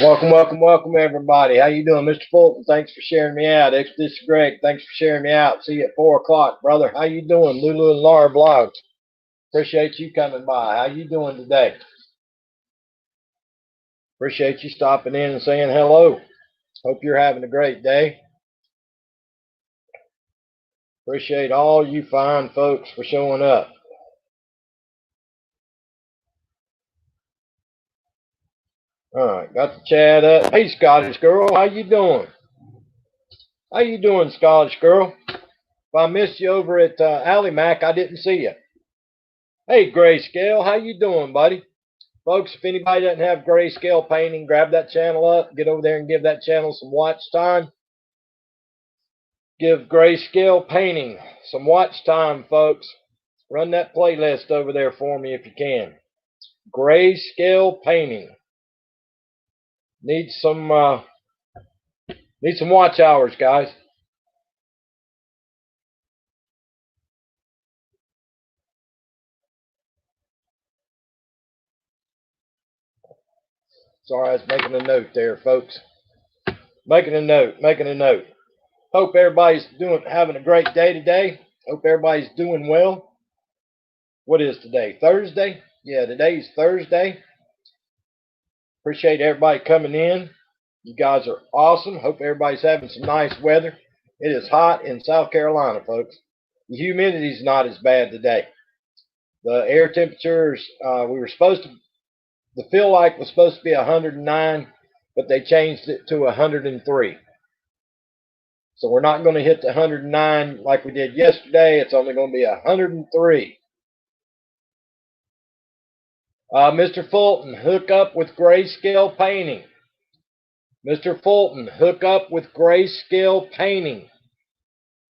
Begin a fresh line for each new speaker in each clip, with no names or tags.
Welcome, welcome, welcome, everybody. How you doing, Mr. Fulton? Thanks for sharing me out. This is Greg. Thanks for sharing me out. See you at 4 o'clock, brother. How you doing, Lulu and Laura Blogs? Appreciate you coming by. How you doing today? Appreciate you stopping in and saying hello. Hope you're having a great day. Appreciate all you fine folks for showing up. All right, got the chat up. Hey, Scottish girl, how you doing? How you doing, Scottish girl? If I missed you over at Alley Mac, I didn't see you. Hey, Grayscale, how you doing, buddy? Folks, if anybody doesn't have Grayscale Painting, grab that channel up. Get over there and give that channel some watch time. Give Grayscale Painting some watch time, folks. Run that playlist over there for me if you can. Grayscale Painting. Need some watch hours, guys. Sorry, I was making a note there, folks. Making a note. Hope everybody's having a great day today. Hope everybody's doing well. What is today? Thursday? Yeah, today's Thursday. Appreciate everybody coming in. You guys are awesome. Hope everybody's having some nice weather. It is hot in South Carolina, folks. The humidity's not as bad today. The air temperatures, the feel like was supposed to be 109, but they changed it to 103. So we're not going to hit the 109 like we did yesterday. It's only going to be 103. Mr. Fulton, hook up with Grayscale Painting. Mr. Fulton, hook up with Grayscale Painting.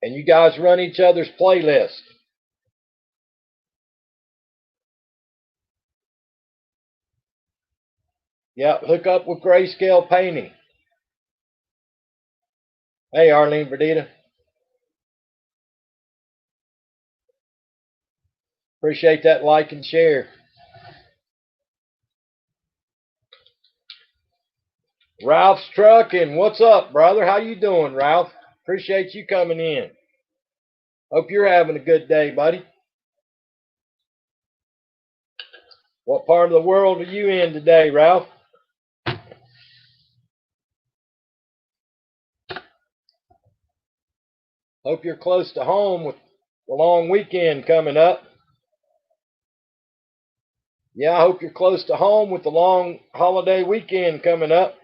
And you guys run each other's playlist. Yep, hook up with Grayscale Painting. Hey, Arlene Verdita. Appreciate that like and share. Ralph's Trucking. What's up, brother? How you doing, Ralph? Appreciate you coming in. Hope you're having a good day, buddy. What part of the world are you in today, Ralph? Hope you're close to home with the long weekend coming up. Yeah, I hope you're close to home with the long holiday weekend coming up.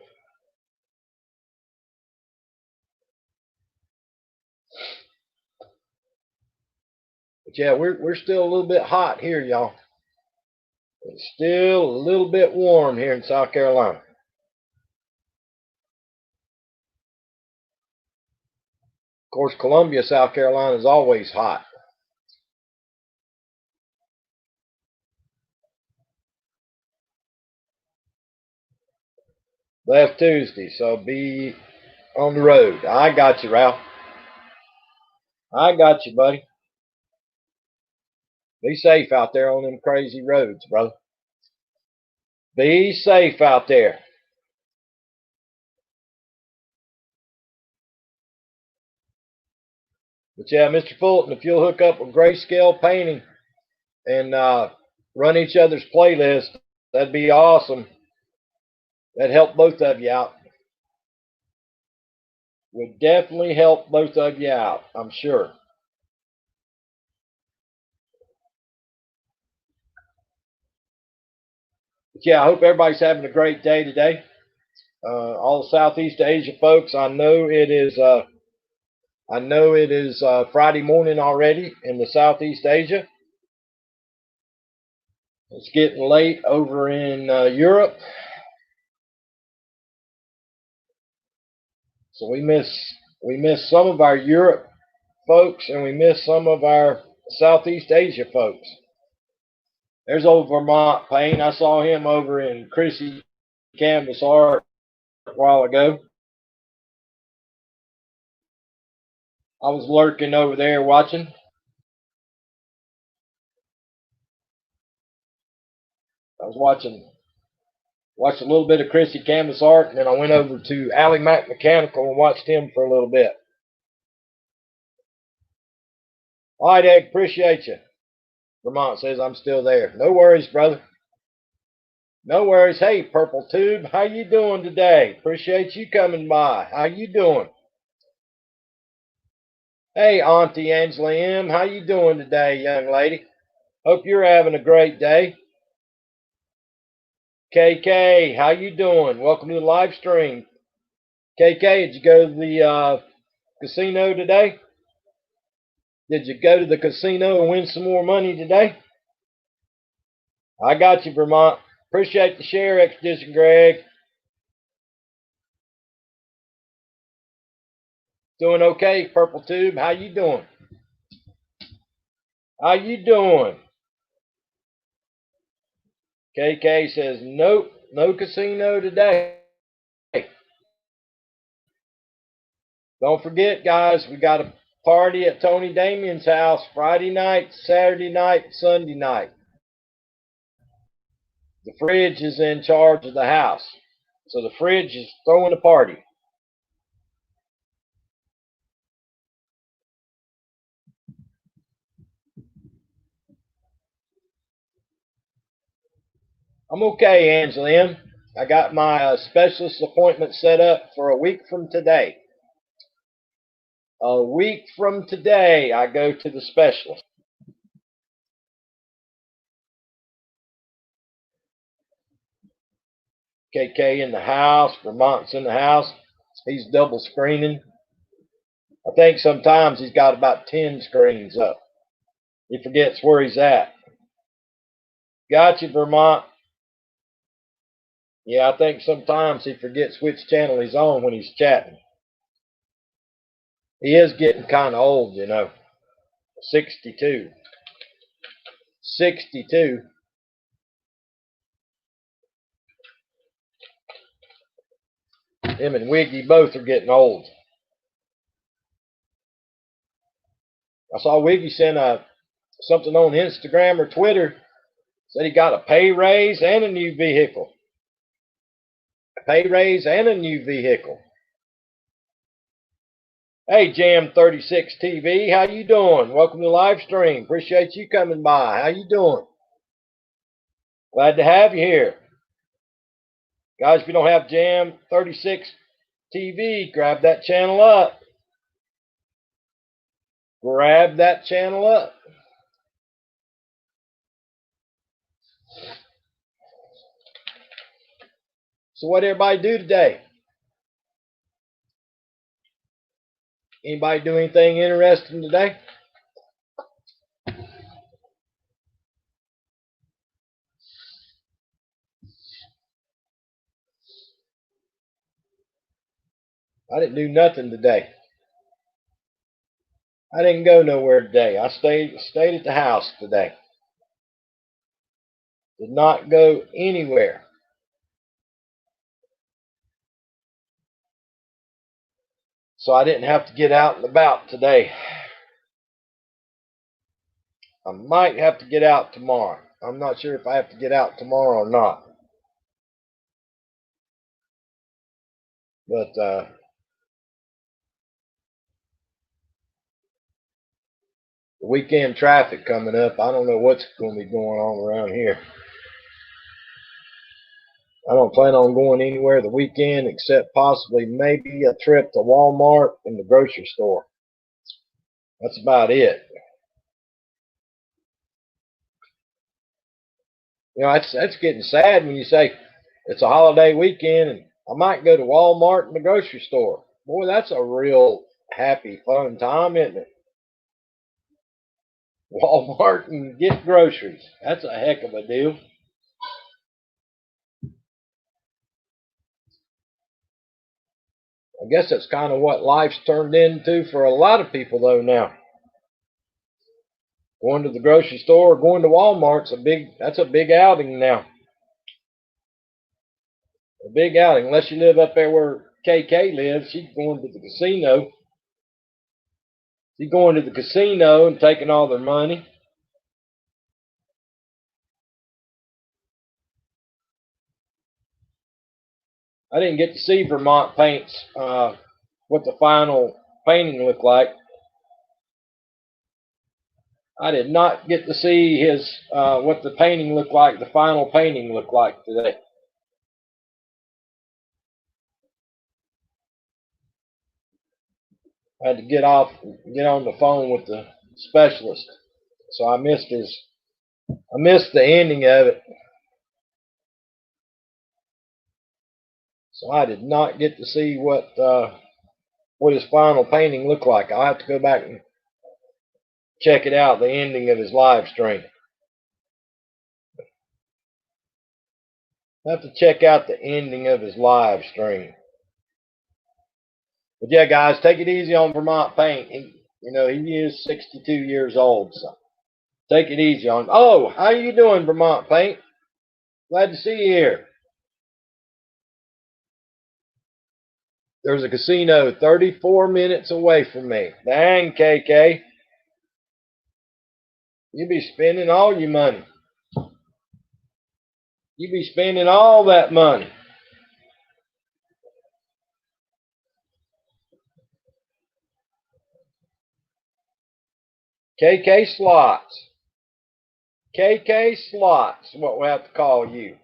But yeah, we're still a little bit hot here, y'all. It's still a little bit warm here in South Carolina. Of course, Columbia, South Carolina is always hot. Left Tuesday, so be on the road. I got you, Ralph. I got you, buddy. Be safe out there on them crazy roads, brother. Be safe out there. But yeah, Mr. Fulton, if you'll hook up with Grayscale Painting and run each other's playlist, that'd be awesome. That'd help both of you out. Would definitely help both of you out, I'm sure. But yeah, I hope everybody's having a great day today. All the Southeast Asia folks, I know it is Friday morning already in the Southeast Asia. It's getting late over in Europe. So we miss some of our Europe folks and we miss some of our Southeast Asia folks. There's old Vermont Payne. I saw him over in Chrissy Canvas Art a while ago. I was lurking over there watching. I was Watched a little bit of Chrissy Canvas Art, and then I went over to Allie Mac Mechanical and watched him for a little bit. All right, Egg, appreciate you. Vermont says I'm still there. No worries, brother. No worries. Hey, Purple Tube, how you doing today? Appreciate you coming by. How you doing? Hey, Auntie Angela M, how you doing today, young lady? Hope you're having a great day. KK, how you doing? Welcome to the live stream. KK, did you go to the casino today? Did you go to the casino and win some more money today? I got you, Vermont. Appreciate the share, Expedition Greg. Doing okay, Purple Tube. How you doing? How you doing? KK says, nope, no casino today. Don't forget, guys, we got a party at Tony Damien's house Friday night, Saturday night, Sunday night. The fridge is in charge of the house. So the fridge is throwing a party. I'm okay, Angela M. I got my specialist appointment set up for a week from today. A week from today, I go to the specialist. KK in the house, Vermont's in the house. He's double screening. I think sometimes he's got about 10 screens up. He forgets where he's at. Got you, Vermont. Yeah, I think sometimes he forgets which channel he's on when he's chatting. He is getting kind of old, you know. 62. 62. Him and Wiggy both are getting old. I saw Wiggy send something on Instagram or Twitter. Said he got a pay raise and a new vehicle. A pay raise and a new vehicle. Hey, Jam36 TV, how you doing? Welcome to the live stream. Appreciate you coming by. How you doing? Glad to have you here. Guys, if you don't have Jam36 TV, grab that channel up. Grab that channel up. So what everybody do today? Anybody do anything interesting today? I didn't do nothing today. I didn't go nowhere today. I stayed at the house today. Did not go anywhere. So I didn't have to get out and about today. I might have to get out tomorrow. I'm not sure if I have to get out tomorrow or not. But the weekend traffic coming up, I don't know what's going to be going on around here. I don't plan on going anywhere the weekend except possibly maybe a trip to Walmart and the grocery store. That's about it. You know, that's getting sad when you say it's a holiday weekend and I might go to Walmart and the grocery store. Boy, that's a real happy, fun time, isn't it? Walmart and get groceries. That's a heck of a deal. I guess that's kind of what life's turned into for a lot of people, though, now. Going to the grocery store or going to Walmart's that's a big outing now. A big outing, unless you live up there where KK lives. She's going to the casino. She's going to the casino and taking all their money. I didn't get to see Vermont Paint's what the final painting looked like. I did not get to see his what the painting looked like, the final painting looked like today. I had to get on the phone with the specialist, so I missed the ending of it. So I did not get to see what his final painting looked like. I'll have to go back and check it out, the ending of his live stream. I have to check out the ending of his live stream. But yeah, guys, take it easy on Vermont Paint. He is 62 years old, so take it easy on him. Oh, how you doing, Vermont Paint? Glad to see you here. There's a casino 34 minutes away from me. Dang, KK. You be spending all your money. You be spending all that money. KK Slots. KK Slots, what we have to call you.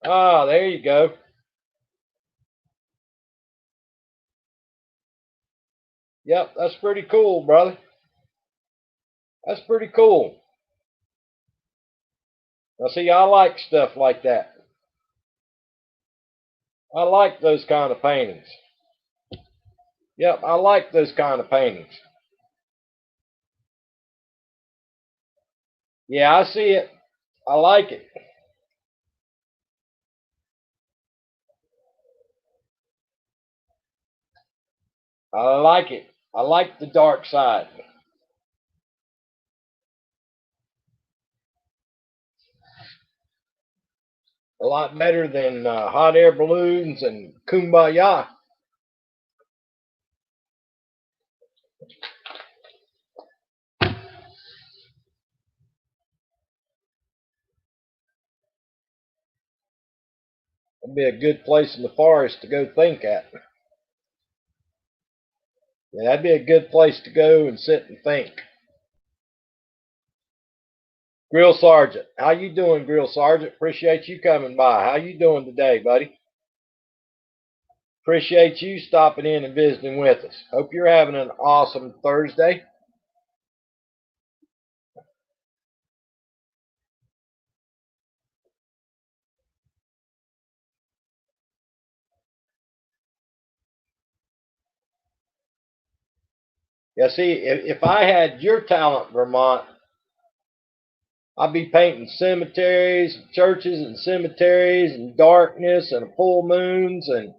Ah, there you go. Yep, that's pretty cool, brother. That's pretty cool. Now, see, I like stuff like that. I like those kind of paintings. Yep, I like those kind of paintings. Yeah, I see it. I like it. I like it. I like the dark side. A lot better than hot air balloons and kumbaya. It'd be a good place in the forest to go think at. Yeah, that'd be a good place to go and sit and think. Grill Sergeant, how you doing, Grill Sergeant? Appreciate you coming by. How you doing today, buddy? Appreciate you stopping in and visiting with us. Hope you're having an awesome Thursday. Yeah, see, if I had your talent, Vermont, I'd be painting cemeteries, churches, and cemeteries, and darkness, and full moons, and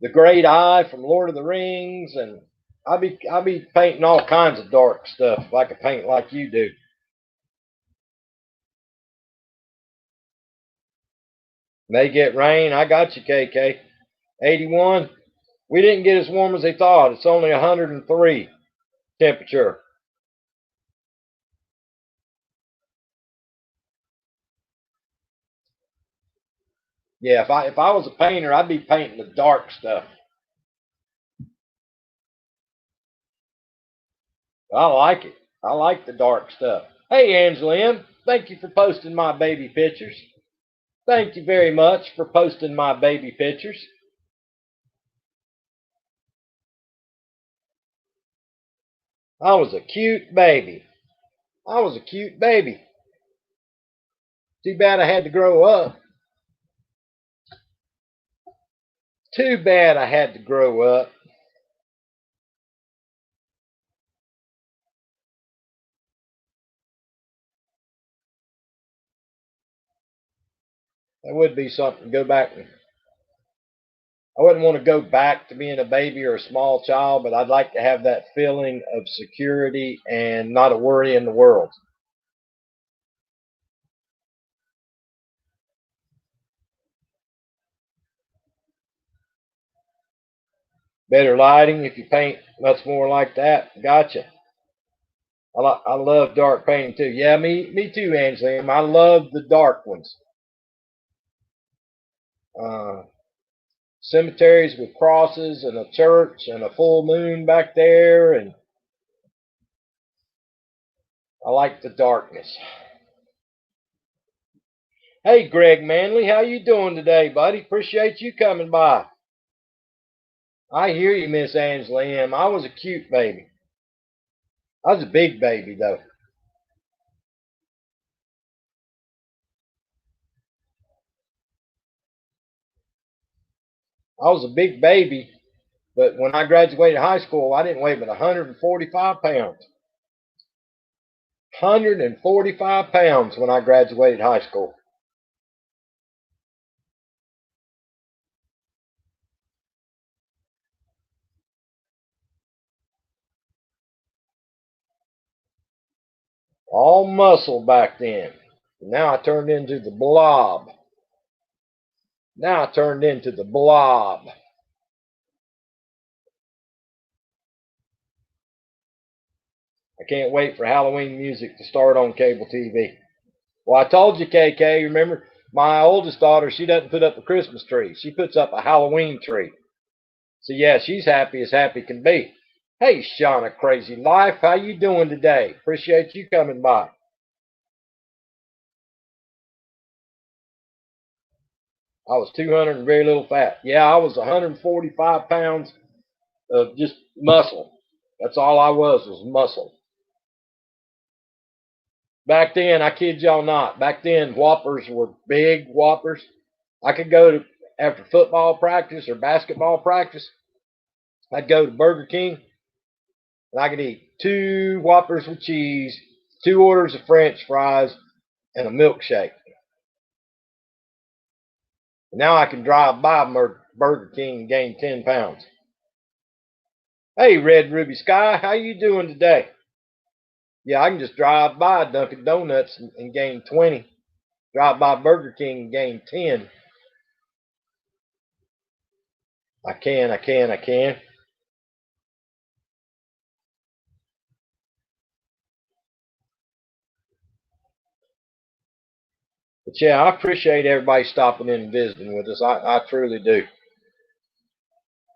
the Great Eye from Lord of the Rings, and I'd be painting all kinds of dark stuff like a paint like you do. May get rain. I got you, KK. 81. We didn't get as warm as they thought. It's only 103 temperature. Yeah, if I was a painter, I'd be painting the dark stuff. I like it. I like the dark stuff. Hey, Angela M., thank you for posting my baby pictures. Thank you very much for posting my baby pictures. I was a cute baby. I was a cute baby. Too bad I had to grow up. Too bad I had to grow up. That would be something to go back and I wouldn't want to go back to being a baby or a small child, but I'd like to have that feeling of security and not a worry in the world. Better lighting if you paint much more like that. Gotcha. I love dark painting too. Yeah, me too, Angela. I love the dark ones. Uh, Cemeteries with crosses and a church and a full moon back there, and I like the darkness. Hey, Greg Manley, how you doing today, buddy? Appreciate you coming by. I hear you, Miss Angela M. I was a cute baby. I was a big baby though. I was a big baby, but when I graduated high school, I didn't weigh but 145 pounds. 145 pounds when I graduated high school. All muscle back then. Now I turned into the blob. Now I turned into the blob. I can't wait for Halloween music to start on cable TV. Well, I told you, KK, remember, my oldest daughter, she doesn't put up a Christmas tree. She puts up a Halloween tree. So, yeah, she's happy as happy can be. Hey, Shauna Crazy Life, how you doing today? Appreciate you coming by. I was 200 and very little fat. Yeah, I was 145 pounds of just muscle. That's all I was muscle. Back then, I kid y'all not, back then Whoppers were big Whoppers. I could go to, after football practice or basketball practice, I'd go to Burger King and I could eat two Whoppers with cheese, two orders of French fries, and a milkshake. Now I can drive by Burger King and gain 10 pounds. Hey, Red Ruby Sky, how you doing today? Yeah, I can just drive by Dunkin' Donuts and gain 20. Drive by Burger King and gain 10. I can. But yeah, I appreciate everybody stopping in and visiting with us. I truly do.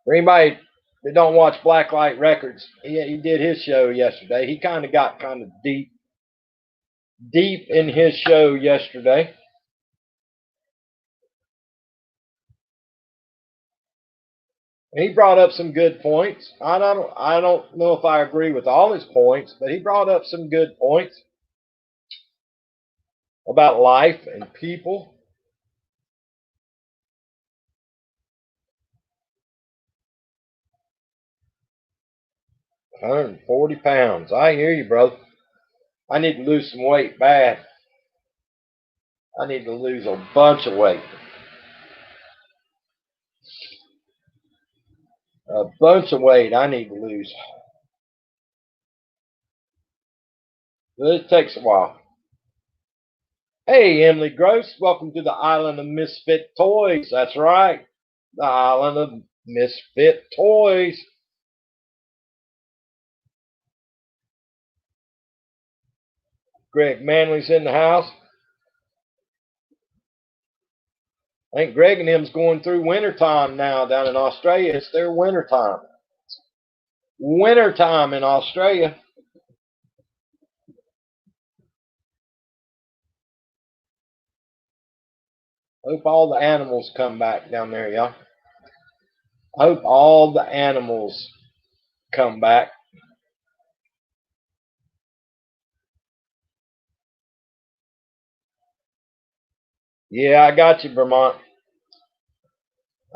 For anybody that don't watch Blacklight Records, he did his show yesterday. He kind of got kind of deep in his show yesterday. And he brought up some good points. I don't know if I agree with all his points, but he brought up some good points about life and people. 140 pounds. I hear you, brother. I need to lose some weight bad. I need to lose a bunch of weight. A bunch of weight I need to lose. But it takes a while. Hey, Emily Gross, welcome to the Island of Misfit Toys. That's right, the Island of Misfit Toys. Greg Manley's in the house. I think Greg and them's going through wintertime now down in Australia. It's their wintertime. Wintertime in Australia. Hope all the animals come back down there, y'all. Hope all the animals come back. Yeah, I got you, Vermont.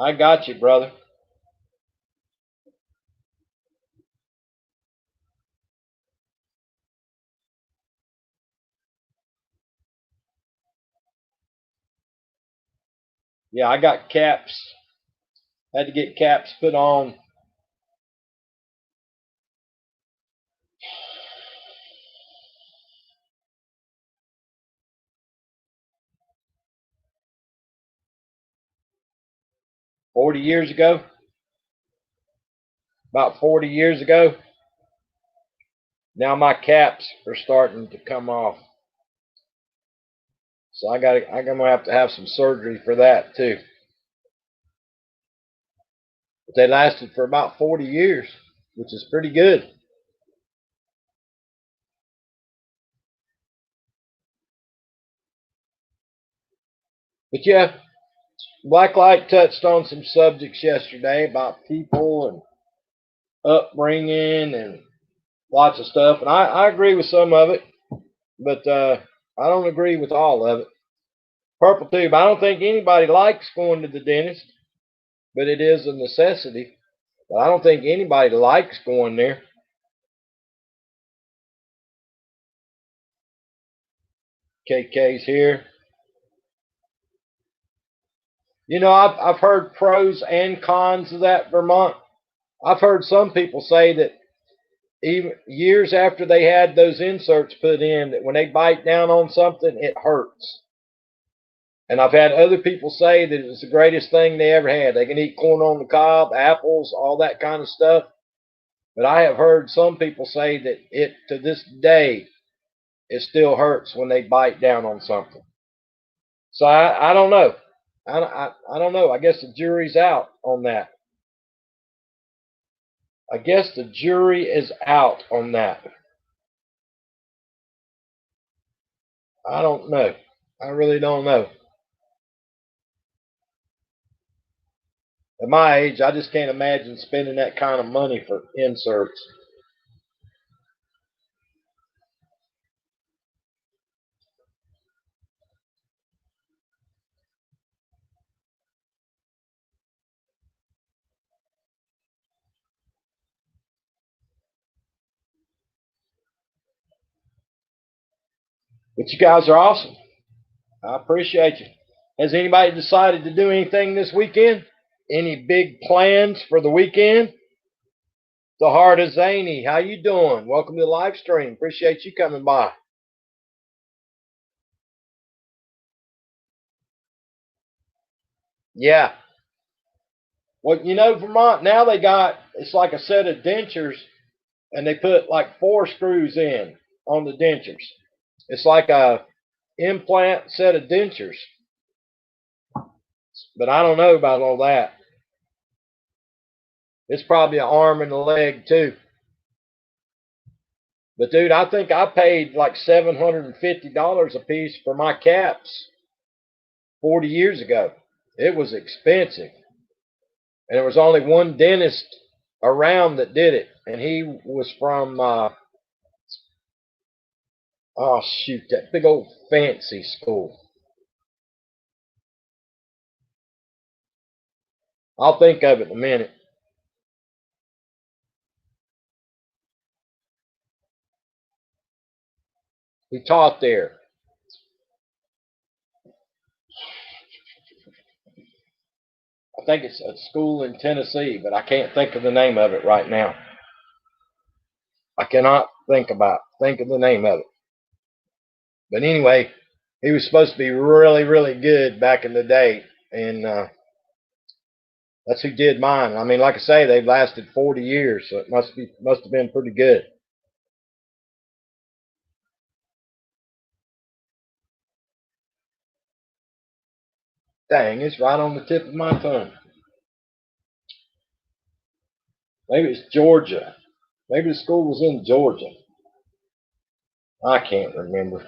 I got you, brother. Yeah, I got caps. Had to get caps put on. 40 years ago. About 40 years ago. Now my caps are starting to come off. So I'm gonna have some surgery for that too. But they lasted for about 40 years, which is pretty good. But yeah, Blacklight touched on some subjects yesterday about people and upbringing and lots of stuff, and I agree with some of it, but I don't agree with all of it. Purple tube. I don't think anybody likes going to the dentist, but it is a necessity. But I don't think anybody likes going there. KK's here. You know, I've heard pros and cons of that, Vermont. I've heard some people say that even years after they had those inserts put in, that when they bite down on something, it hurts. And I've had other people say that it's the greatest thing they ever had. They can eat corn on the cob, apples, all that kind of stuff. But I have heard some people say that it, to this day, it still hurts when they bite down on something. So I don't know. I don't know. I guess the jury's out on that. I guess the jury is out on that. I don't know. I really don't know. At my age, I just can't imagine spending that kind of money for inserts. But you guys are awesome. I appreciate you. Has anybody decided to do anything this weekend? Any big plans for the weekend? The Heart of Zany, how you doing? Welcome to the live stream. Appreciate you coming by. Yeah. Well, you know, Vermont, now they got, it's like a set of dentures, and they put like 4 screws in on the dentures. It's like a implant set of dentures. But I don't know about all that. It's probably an arm and a leg too. But dude, I think I paid like $750 a piece for my caps 40 years ago. It was expensive. And there was only one dentist around that did it. And he was from, oh shoot, that big old fancy school. I'll think of it in a minute. He taught there. I think it's a school in Tennessee, but I can't think of the name of it right now. I cannot think of the name of it. But anyway, he was supposed to be really, really good back in the day, and that's who did mine. I mean, like I say, they've lasted 40 years, so it must have been pretty good. Dang, it's right on the tip of my tongue. Maybe it's Georgia. Maybe the school was in Georgia. I can't remember.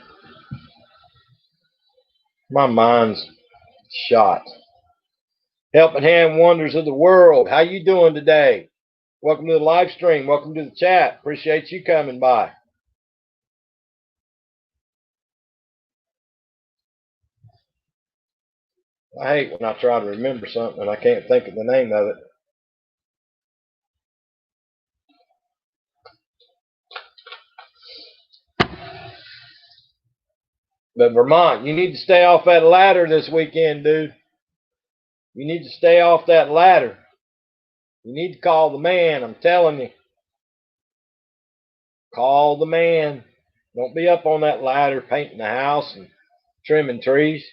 My mind's shot. Helping Hand Wonders of the World. How you doing today? Welcome to the live stream. Welcome to the chat. Appreciate you coming by. I hate when I try to remember something and I can't think of the name of it. But Vermont, you need to stay off that ladder this weekend, dude. You need to stay off that ladder. You need to call the man, I'm telling you. Call the man. Don't be up on that ladder painting the house and trimming trees.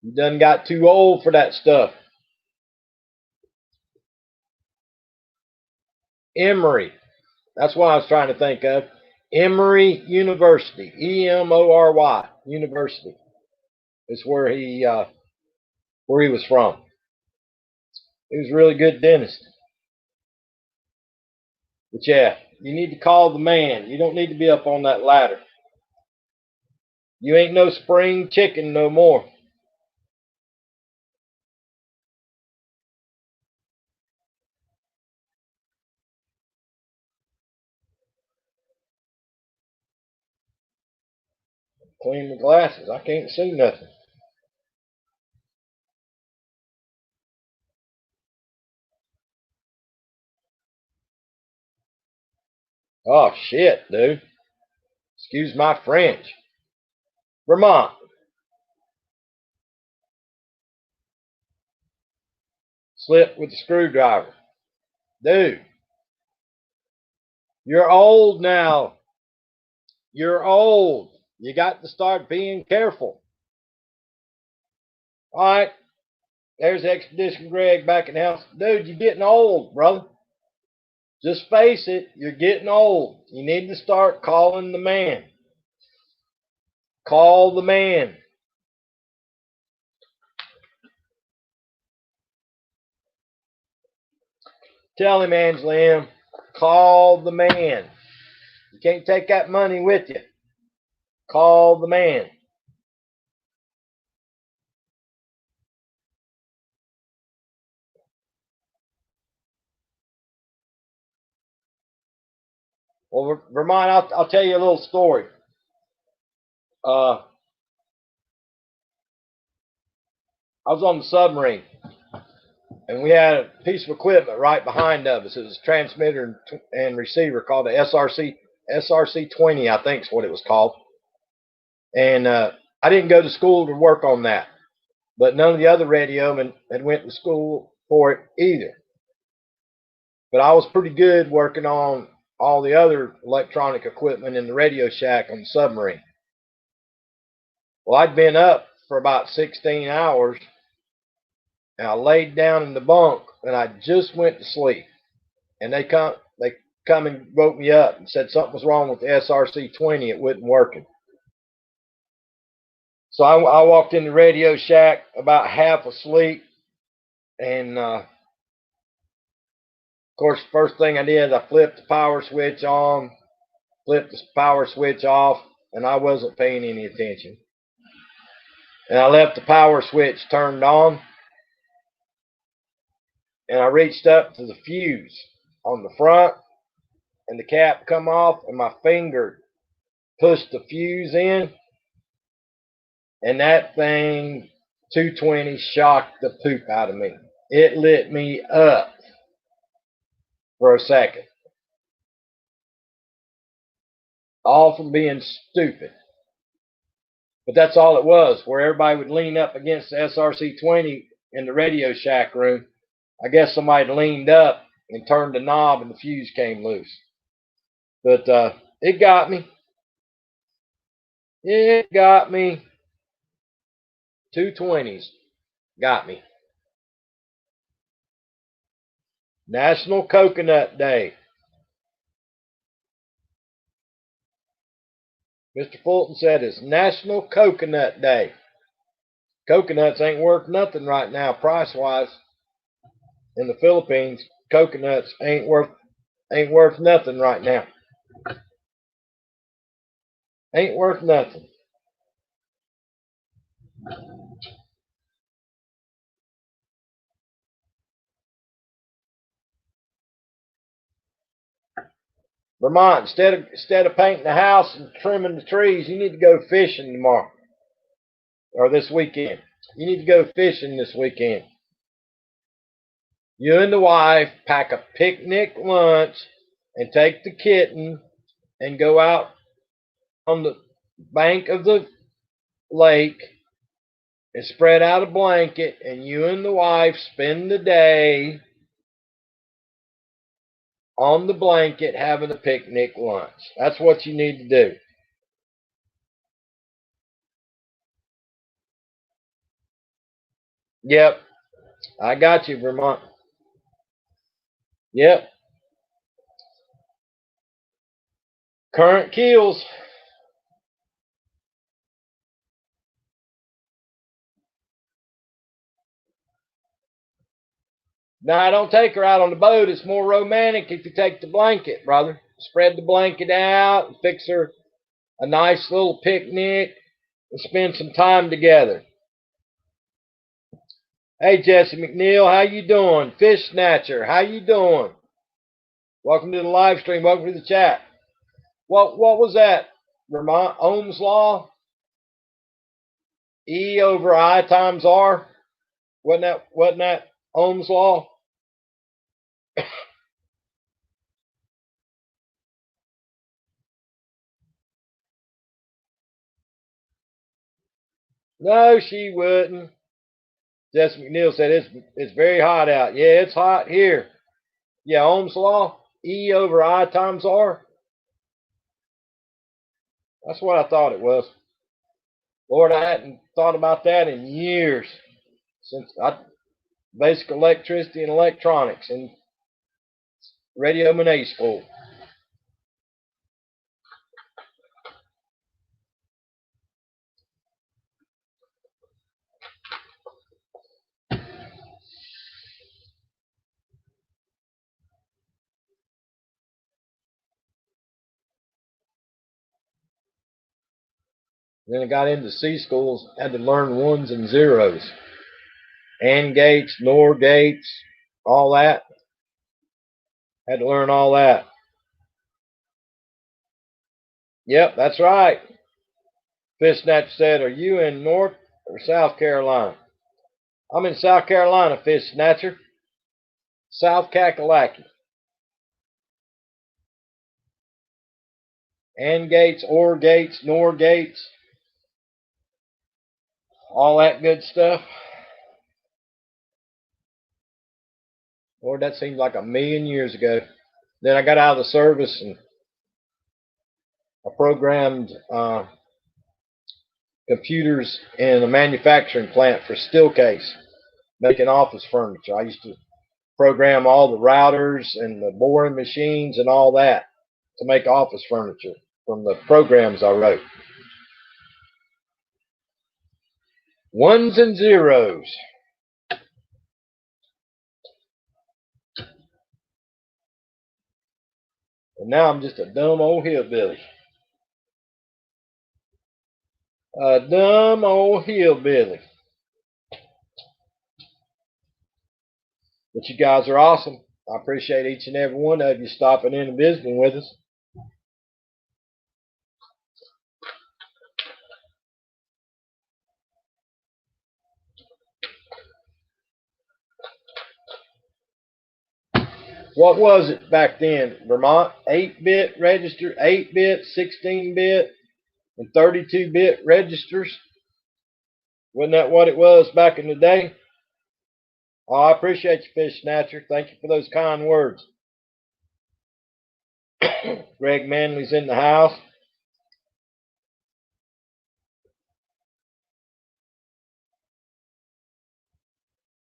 You done got too old for that stuff. Emory. That's what I was trying to think of. Emory University, Emory University, is where he was from. He was a really good dentist. But yeah, you need to call the man. You don't need to be up on that ladder. You ain't no spring chicken no more. Clean the glasses. I can't see nothing. Oh shit, dude. Excuse my French. Vermont. Slip with the screwdriver. Dude, you're old now. You're old. You got to start being careful. All right. There's Expedition Greg back in the house. Dude, you're getting old, brother. Just face it. You're getting old. You need to start calling the man. Call the man. Tell him, Angela M. Call the man. You can't take that money with you. Call the man. Well, Vermont, I'll tell you a little story. I was on the submarine, and we had a piece of equipment right behind of us. It was a transmitter and receiver called the SRC 20, I think is what it was called. And I didn't go to school to work on that, but none of the other radio men had went to school for it either. But I was pretty good working on all the other electronic equipment in the Radio Shack on the submarine. Well, I'd been up for about 16 hours, and I laid down in the bunk, and I just went to sleep. And they come and woke me up and said something was wrong with the SRC 20. It wasn't working. So I walked in the Radio Shack about half asleep, and of course, first thing I did, I flipped the power switch on, flipped the power switch off, and I wasn't paying any attention. And I left the power switch turned on, and I reached up to the fuse on the front, and the cap come off, and my finger pushed the fuse in, and that thing 220 shocked the poop out of me. It lit me up for a second, all from being stupid. But that's all it was, where everybody would lean up against the SRC 20 in the Radio Shack room. I guess somebody leaned up and turned the knob and the fuse came loose. But it got me. It got me. 220s got me. National Coconut Day. Mr. Fulton said it's National Coconut Day. Coconuts ain't worth nothing right now, price-wise. In the Philippines, coconuts ain't worth nothing right now. Ain't worth nothing. Vermont, instead of painting the house and trimming the trees, you need to go fishing tomorrow or this weekend. You need to go fishing this weekend. You and the wife pack a picnic lunch and take the kitten and go out on the bank of the lake and spread out a blanket, and you and the wife spend the day on the blanket having a picnic lunch. That's what you need to do. Yep, I got you, Vermont. Yep. Current kills. Now, don't take her out on the boat. It's more romantic if you take the blanket, brother. Spread the blanket out and fix her a nice little picnic and spend some time together. Hey, Jesse McNeil, how you doing? Fish Snatcher, how you doing? Welcome to the live stream. Welcome to the chat. What was that? Vermont Ohm's law? E over I times R? Wasn't that Ohm's law? No, she wouldn't. Jesse McNeil said it's very hot out. Yeah, it's hot here. Yeah, Ohm's law, E over I times R. That's what I thought it was. Lord, I hadn't thought about that in years since basic electricity and electronics in Radio Monet School. Then I got into C schools, had to learn ones and zeros. AND gates, NOR gates, all that. Had to learn all that. Yep, that's right. Fish Snatcher said, are you in North or South Carolina? I'm in South Carolina, Fish Snatcher. South Kakalaki. AND gates, OR gates, NOR gates. All that good stuff. Lord, that seems like a million years ago. Then I got out of the service and I programmed computers in a manufacturing plant for Steelcase, making office furniture. I used to program all the routers and the boring machines and all that to make office furniture from the programs I wrote. Ones and zeros. And now I'm just a dumb old hillbilly. A dumb old hillbilly. But you guys are awesome. I appreciate each and every one of you stopping in and visiting with us. What was it back then, Vermont? 8-bit register, 8-bit, 16-bit, and 32-bit registers. Wasn't that what it was back in the day? Oh, I appreciate you, Fish Snatcher. Thank you for those kind words. Greg Manley's in the house.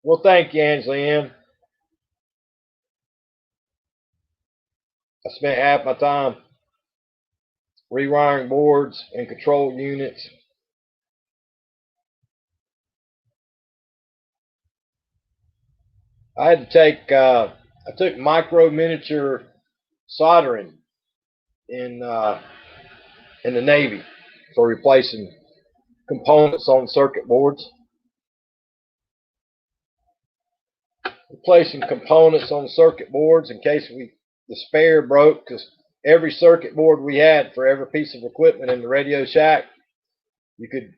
Well, thank you, Angela M. I spent half my time rewiring boards and control units. I had to take, I took micro miniature soldering in the Navy for replacing components on circuit boards. Replacing components on circuit boards in case the spare broke, because every circuit board we had for every piece of equipment in the Radio Shack, we didn't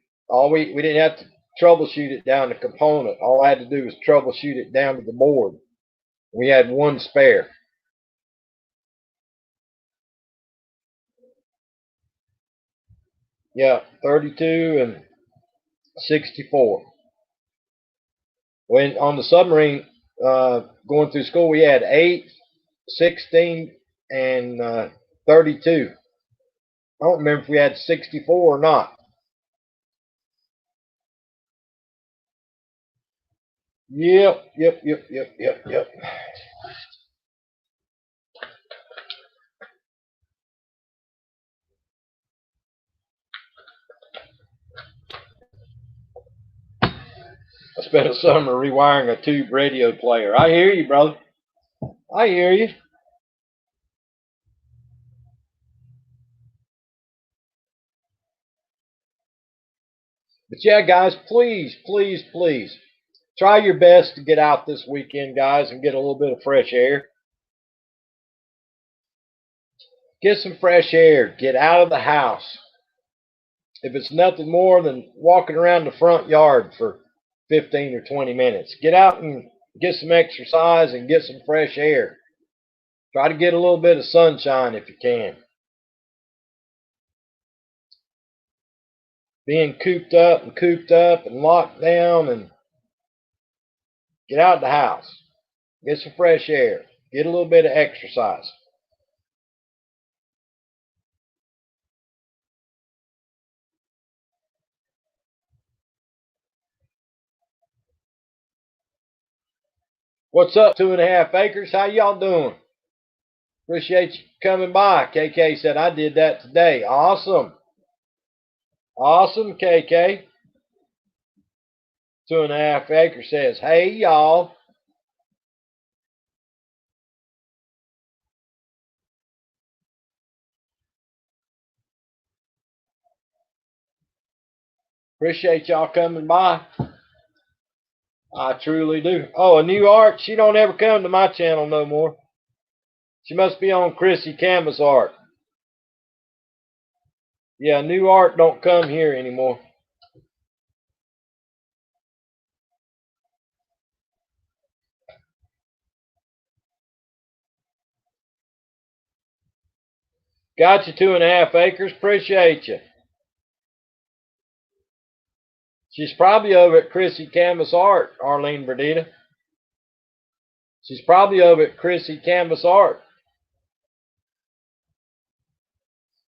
have to troubleshoot it down to component. All I had to do was troubleshoot it down to the board. We had one spare. Yeah, 32 and 64. When on the submarine, going through school, we had 8, 16, and 32. I don't remember if we had 64 or not. Yep. spent a summer rewiring a tube radio player. I hear you, brother. I hear you. But yeah, guys, please, please, please try your best to get out this weekend, guys, and get a little bit of fresh air. Get some fresh air. Get out of the house. If it's nothing more than walking around the front yard for 15 or 20 minutes, get out and get some exercise and get some fresh air. Try to get a little bit of sunshine if you can. Being cooped up and locked down, and get out of the house. Get some fresh air. Get a little bit of exercise. What's up, 2.5 acres? How y'all doing? Appreciate you coming by. KK said, I did that today. Awesome. Awesome, KK. 2.5 acres says, hey, y'all. Appreciate y'all coming by. I truly do. Oh, a new art? She don't ever come to my channel no more. She must be on Chrissy Canvas Art. Yeah, new art don't come here anymore. Got you 2.5 acres. Appreciate you. She's probably over at Chrissy Canvas Art, Arlene Verdita. She's probably over at Chrissy Canvas Art.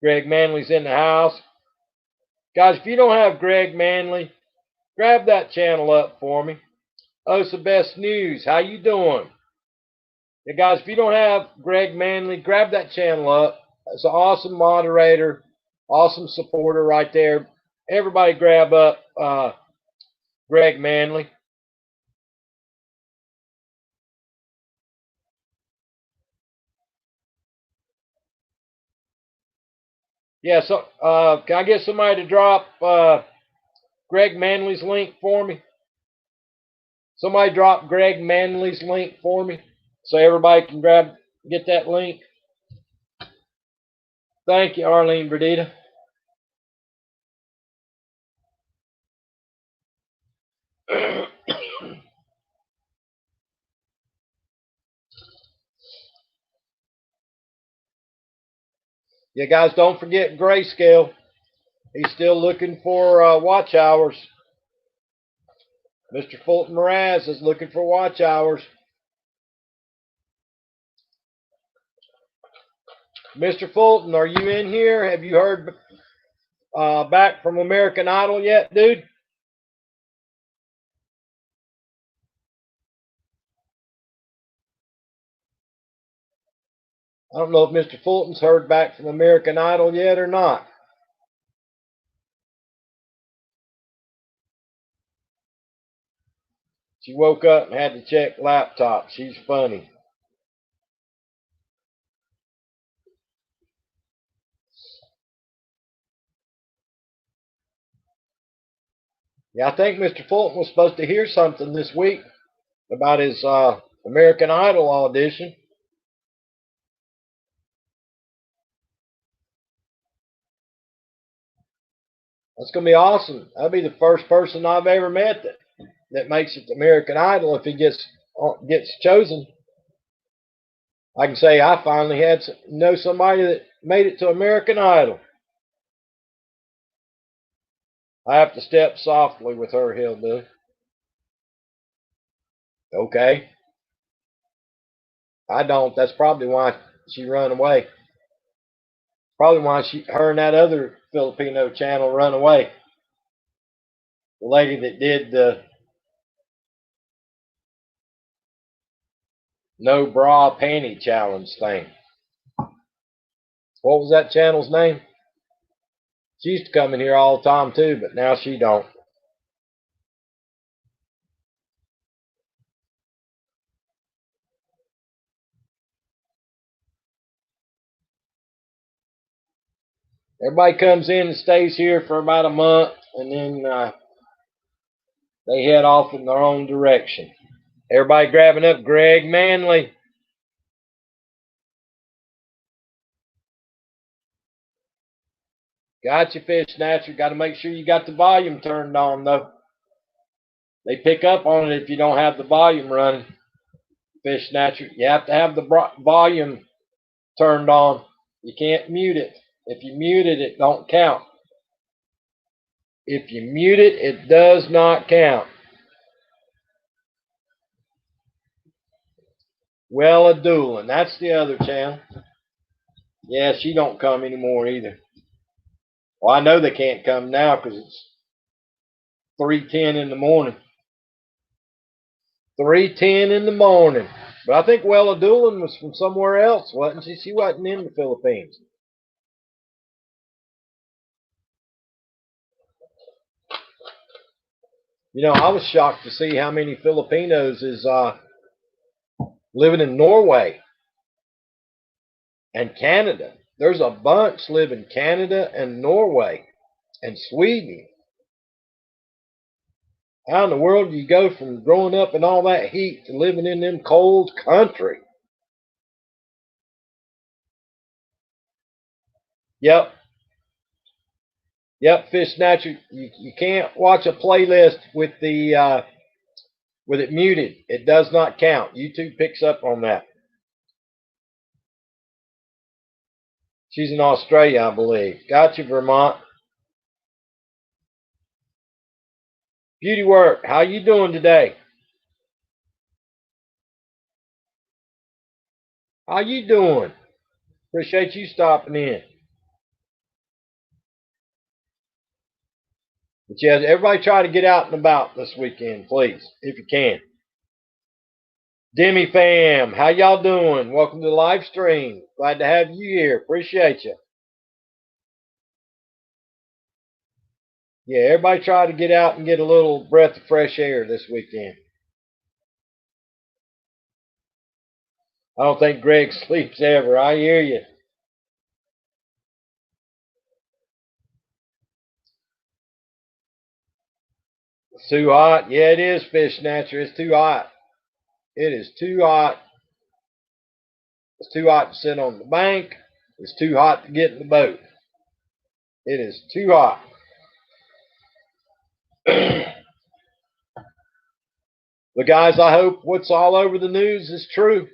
Greg Manley's in the house. Guys, if you don't have Greg Manley, grab that channel up for me. Osa Best News, how you doing? Yeah, guys, if you don't have Greg Manley, grab that channel up. It's an awesome moderator, awesome supporter right there. Everybody grab up Greg Manley. Yeah, so can I get somebody to drop Greg Manley's link for me? Somebody drop Greg Manley's link for me so everybody can get that link. Thank you, Arlene Verdita. Yeah, guys, don't forget Grayscale. He's still looking for watch hours. Mr. Fulton Mraz is looking for watch hours. Mr. Fulton, are you in here? Have you heard back from American Idol yet, dude? I don't know if Mr. Fulton's heard back from American Idol yet or not. She woke up and had to check laptop. She's funny. Yeah, I think Mr. Fulton was supposed to hear something this week about his American Idol audition. That's gonna be awesome. That'll be the first person I've ever met that makes it to American Idol if he gets chosen. I can say I finally know somebody that made it to American Idol. I have to step softly with her, Hillbilly. Okay. I don't. That's probably why she run away. Probably why her and that other Filipino channel run away. The lady that did the no bra panty challenge thing. What was that channel's name? She used to come in here all the time too, but now she don't. Everybody comes in and stays here for about a month, and then they head off in their own direction. Everybody grabbing up Greg Manley. Got you, Fish Snatcher. Got to make sure you got the volume turned on, though. They pick up on it if you don't have the volume running. Fish Snatcher, you have to have the volume turned on. You can't mute it. If you mute it, it don't count. If you mute it, it does not count. Well, a dueling. That's the other channel. Yeah, she don't come anymore either. Well, I know they can't come now because it's 3:10 in the morning. 3:10 in the morning. But I think Wella Doolin was from somewhere else, wasn't she? She wasn't in the Philippines. You know, I was shocked to see how many Filipinos is living in Norway and Canada. There's a bunch live in Canada and Norway and Sweden. How in the world do you go from growing up in all that heat to living in them cold country? Yep. Yep, Fish Snatcher. You can't watch a playlist with the with it muted. It does not count. YouTube picks up on that. She's in Australia, I believe. Gotcha, Vermont. Beauty Work, how you doing today? How you doing? Appreciate you stopping in. But yeah, everybody try to get out and about this weekend, please, if you can. Demi fam, how y'all doing? Welcome to the live stream. Glad to have you here. Appreciate you. Yeah, everybody try to get out and get a little breath of fresh air this weekend. I don't think Greg sleeps ever. I hear you. It's too hot. Yeah, it is, Fish Snatcher. It's too hot. It is too hot. It's too hot to sit on the bank. It's too hot to get in the boat. It is too hot. But guys, I hope what's all over the news is true.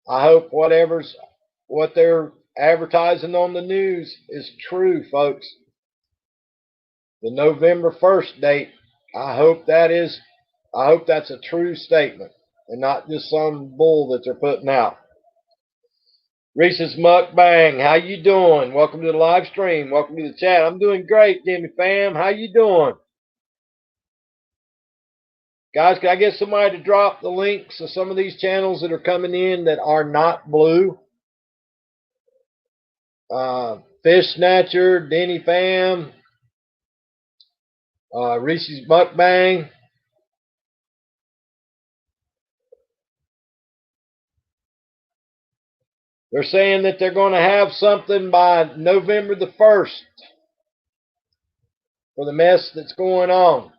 I hope what they're advertising on the news is true, folks. The November 1st date, I hope that's a true statement and not just some bull that they're putting out. Reese's Mukbang, how you doing? Welcome to the live stream. Welcome to the chat. I'm doing great, Demi fam. How you doing? Guys, can I get somebody to drop the links of some of these channels that are coming in that are not blue? Fish Snatcher, Denny Fam, Reese's Mukbang. They're saying that they're going to have something by November the 1st for the mess that's going on.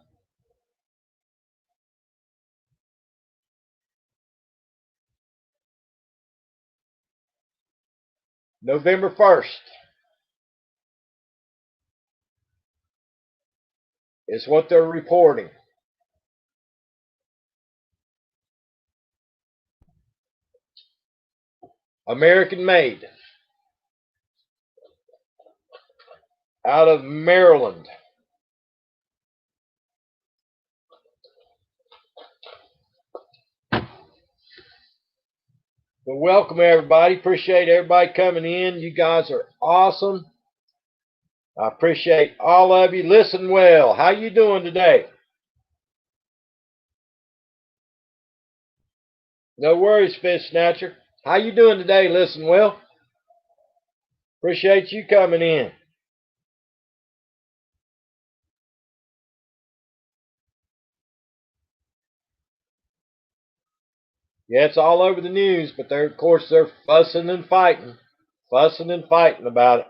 November 1st is what they're reporting. American made. Out of Maryland. Well, welcome everybody. Appreciate everybody coming in. You guys are awesome. I appreciate all of you. Listen well. How you doing today? No worries, Fish Snatcher. How you doing today? Listen well. Appreciate you coming in. Yeah, it's all over the news, but of course they're fussing and fighting about it.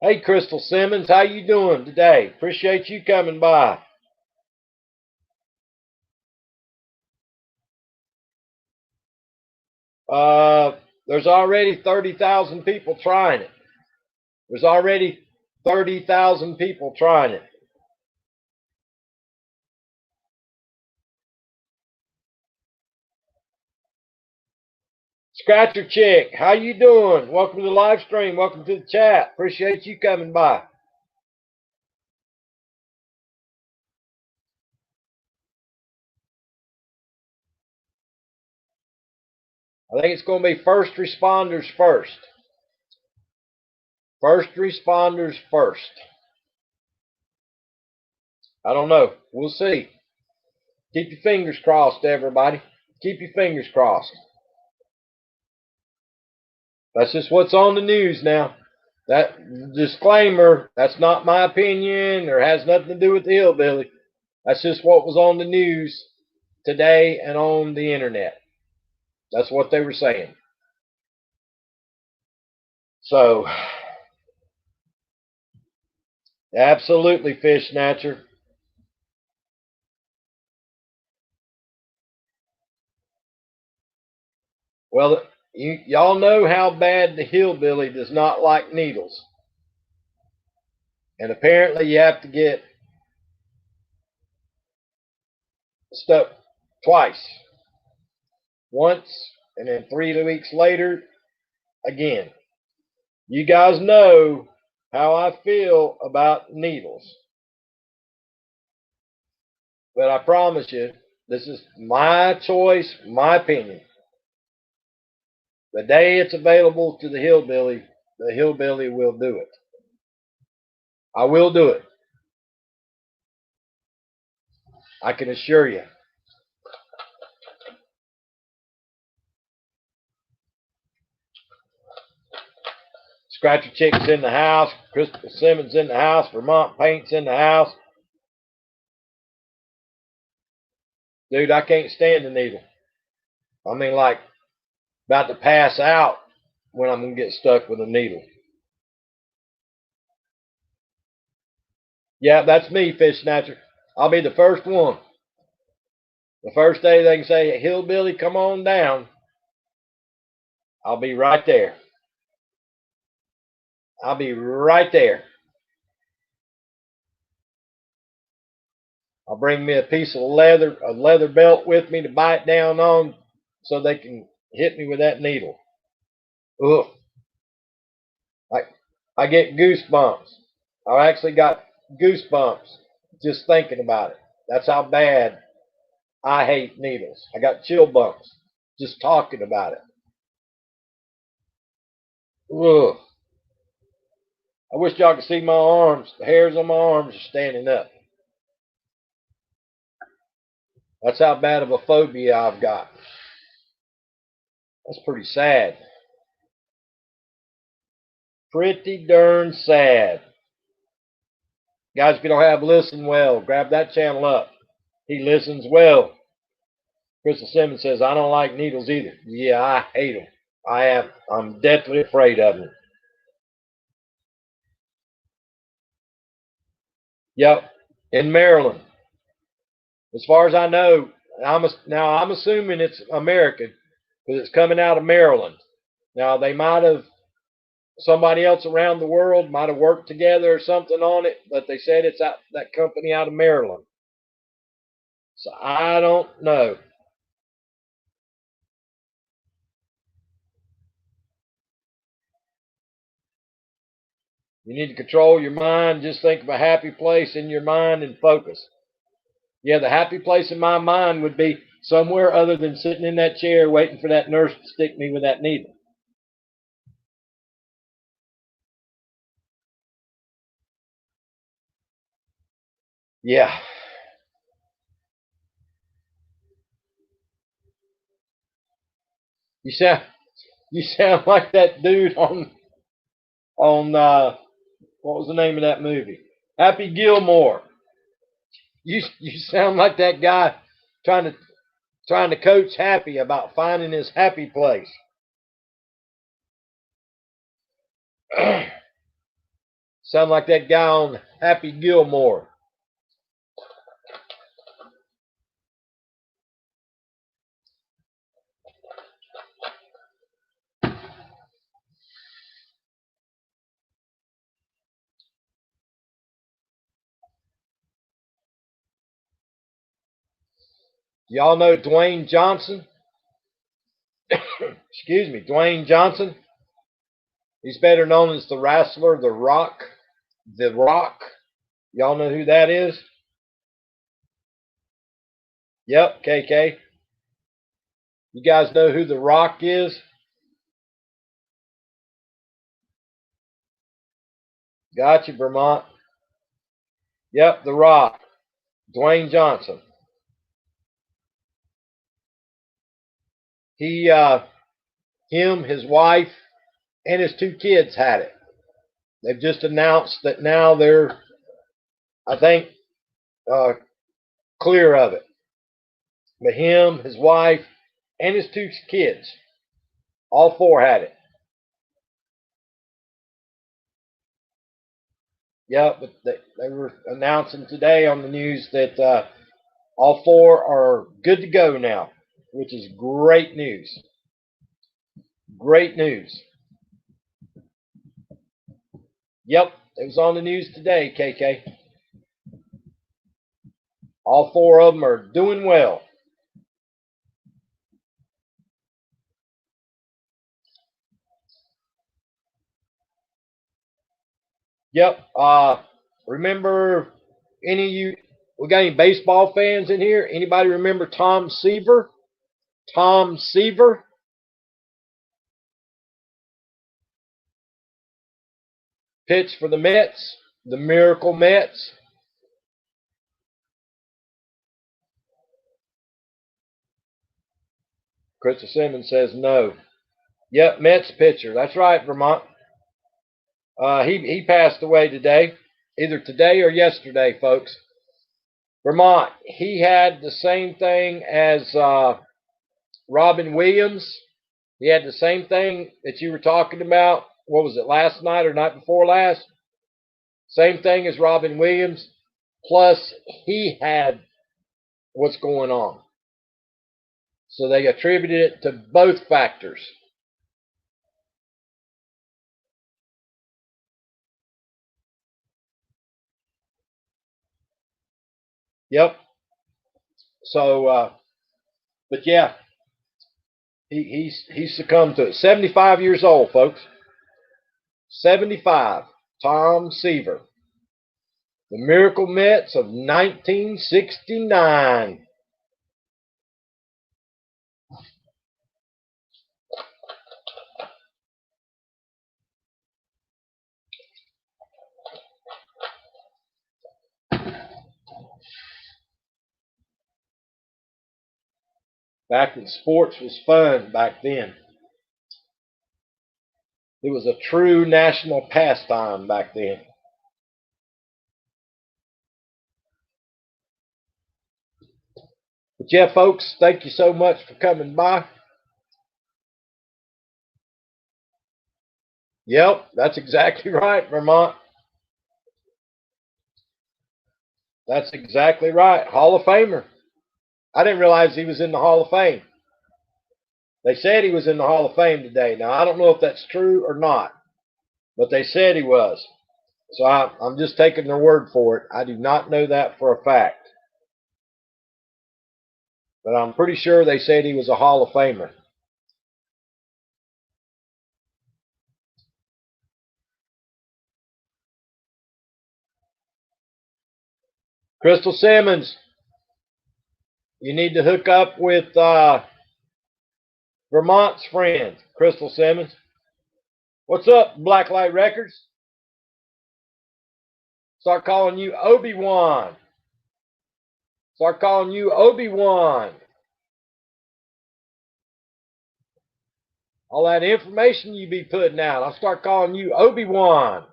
Hey, Crystal Simmons, how you doing today? Appreciate you coming by. There's already 30,000 people trying it. There's already 30,000 people trying it. Scratcher Chick, how you doing? Welcome to the live stream. Welcome to the chat. Appreciate you coming by. I think it's going to be first responders first. First responders first. I don't know. We'll see. Keep your fingers crossed, everybody. Keep your fingers crossed. That's just what's on the news now. That disclaimer, that's not my opinion or has nothing to do with the hillbilly. That's just what was on the news today and on the internet. That's what they were saying. So, absolutely, Fish Snatcher. Well, y'all know how bad the hillbilly does not like needles. And apparently you have to get stuck twice. Once, and then 3 weeks later, again. You guys know how I feel about needles. But I promise you, this is my choice, my opinion. The day it's available to the hillbilly will do it. I will do it. I can assure you. Scratcher Chick's in the house. Christopher Simmons in the house. Vermont Paint's in the house. Dude, I can't stand the needle. I mean, like, about to pass out when I'm going to get stuck with a needle. Yeah, that's me, Fish Snatcher. I'll be the first one. The first day they can say, hillbilly, come on down, I'll be right there. I'll be right there. I'll bring me a piece of leather belt with me to bite down on so they can hit me with that needle. Ugh. I get goosebumps. I actually got goosebumps just thinking about it. That's how bad I hate needles. I got chill bumps just talking about it. Ugh. I wish y'all could see my arms. The hairs on my arms are standing up. That's how bad of a phobia I've got. That's pretty sad. Pretty darn sad. Guys, if you don't have Listen Well, grab that channel up. He listens well. Crystal Simmons says, I don't like needles either. Yeah, I hate them. I'm deathly afraid of them. Yep, in Maryland. As far as I know, I'm assuming it's American because it's coming out of Maryland. Now they might have somebody else around the world might have worked together or something on it, but they said it's out that company out of Maryland. So I don't know. You need to control your mind. Just think of a happy place in your mind and focus. Yeah, the happy place in my mind would be somewhere other than sitting in that chair waiting for that nurse to stick me with that needle. Yeah. You sound you sound like that dude on what was the name of that movie? Happy Gilmore. You sound like that guy trying to trying to coach Happy about finding his happy place. Sound like that guy on Happy Gilmore. Y'all know Dwayne Johnson? Excuse me, Dwayne Johnson. He's better known as the wrestler, The Rock. The Rock. Y'all know who that is? Yep, KK. You guys know who The Rock is? Gotcha, Vermont. Yep, The Rock. Dwayne Johnson. Him, his wife, and his 2 kids had it. They've just announced that now they're, I think, clear of it. But him, his wife, and his 2 kids, all 4 had it. Yep, but they were announcing today on the news that all 4 are good to go now, which is great news. Great news. Yep, it was on the news today, KK. All 4 of them are doing well. Yep. Remember any of you? We got any baseball fans in here? Anybody remember Tom Seaver? Tom Seaver. Pitched for the Mets, the Miracle Mets. Crystal Simmons says no. Yep, Mets pitcher. That's right, Vermont. He passed away today, either today or yesterday, folks. Vermont. He had the same thing as Robin Williams. He had the same thing that you were talking about. What was it, last night or night before last? Same thing as Robin Williams. Plus, he had what's going on. So they attributed it to both factors. Yep. So, but yeah, he succumbed to it. 75 years old, folks. 75. Tom Seaver. The Miracle Mets of 1969. Back when sports was fun back then. It was a true national pastime back then. But yeah, folks, thank you so much for coming by. Yep, that's exactly right, Vermont. That's exactly right. Hall of Famer. I didn't realize he was in the Hall of Fame. They said he was in the Hall of Fame today. Now, I don't know if that's true or not, but they said he was. So I'm just taking their word for it. I do not know that for a fact. But I'm pretty sure they said he was a Hall of Famer. Crystal Simmons, you need to hook up with Vermont's friend, Crystal Simmons. What's up, Blacklight Records? Start calling you Obi-Wan. Start calling you Obi-Wan. All that information you be putting out, I'll start calling you Obi-Wan.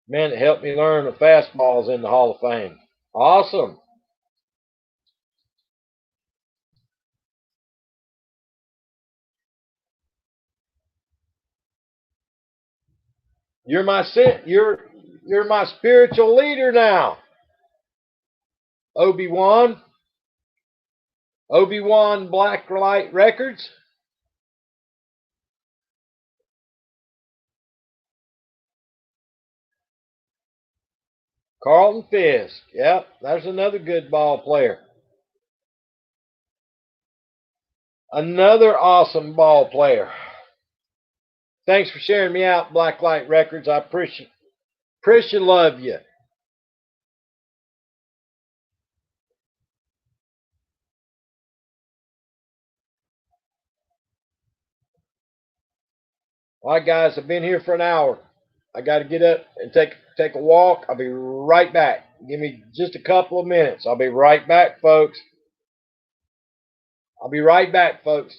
Man, it helped me learn the fastballs in the Hall of Fame. Awesome. You're my spiritual leader now. Obi-Wan. Obi-Wan Blacklight Records. Carlton Fisk. Yep, there's another good ball player. Another awesome ball player. Thanks for sharing me out, Blacklight Records. I appreciate love you. All right, guys, I've been here for an hour. I got to get up and take a walk. I'll be right back. Give me just a couple of minutes. I'll be right back, folks. I'll be right back, folks.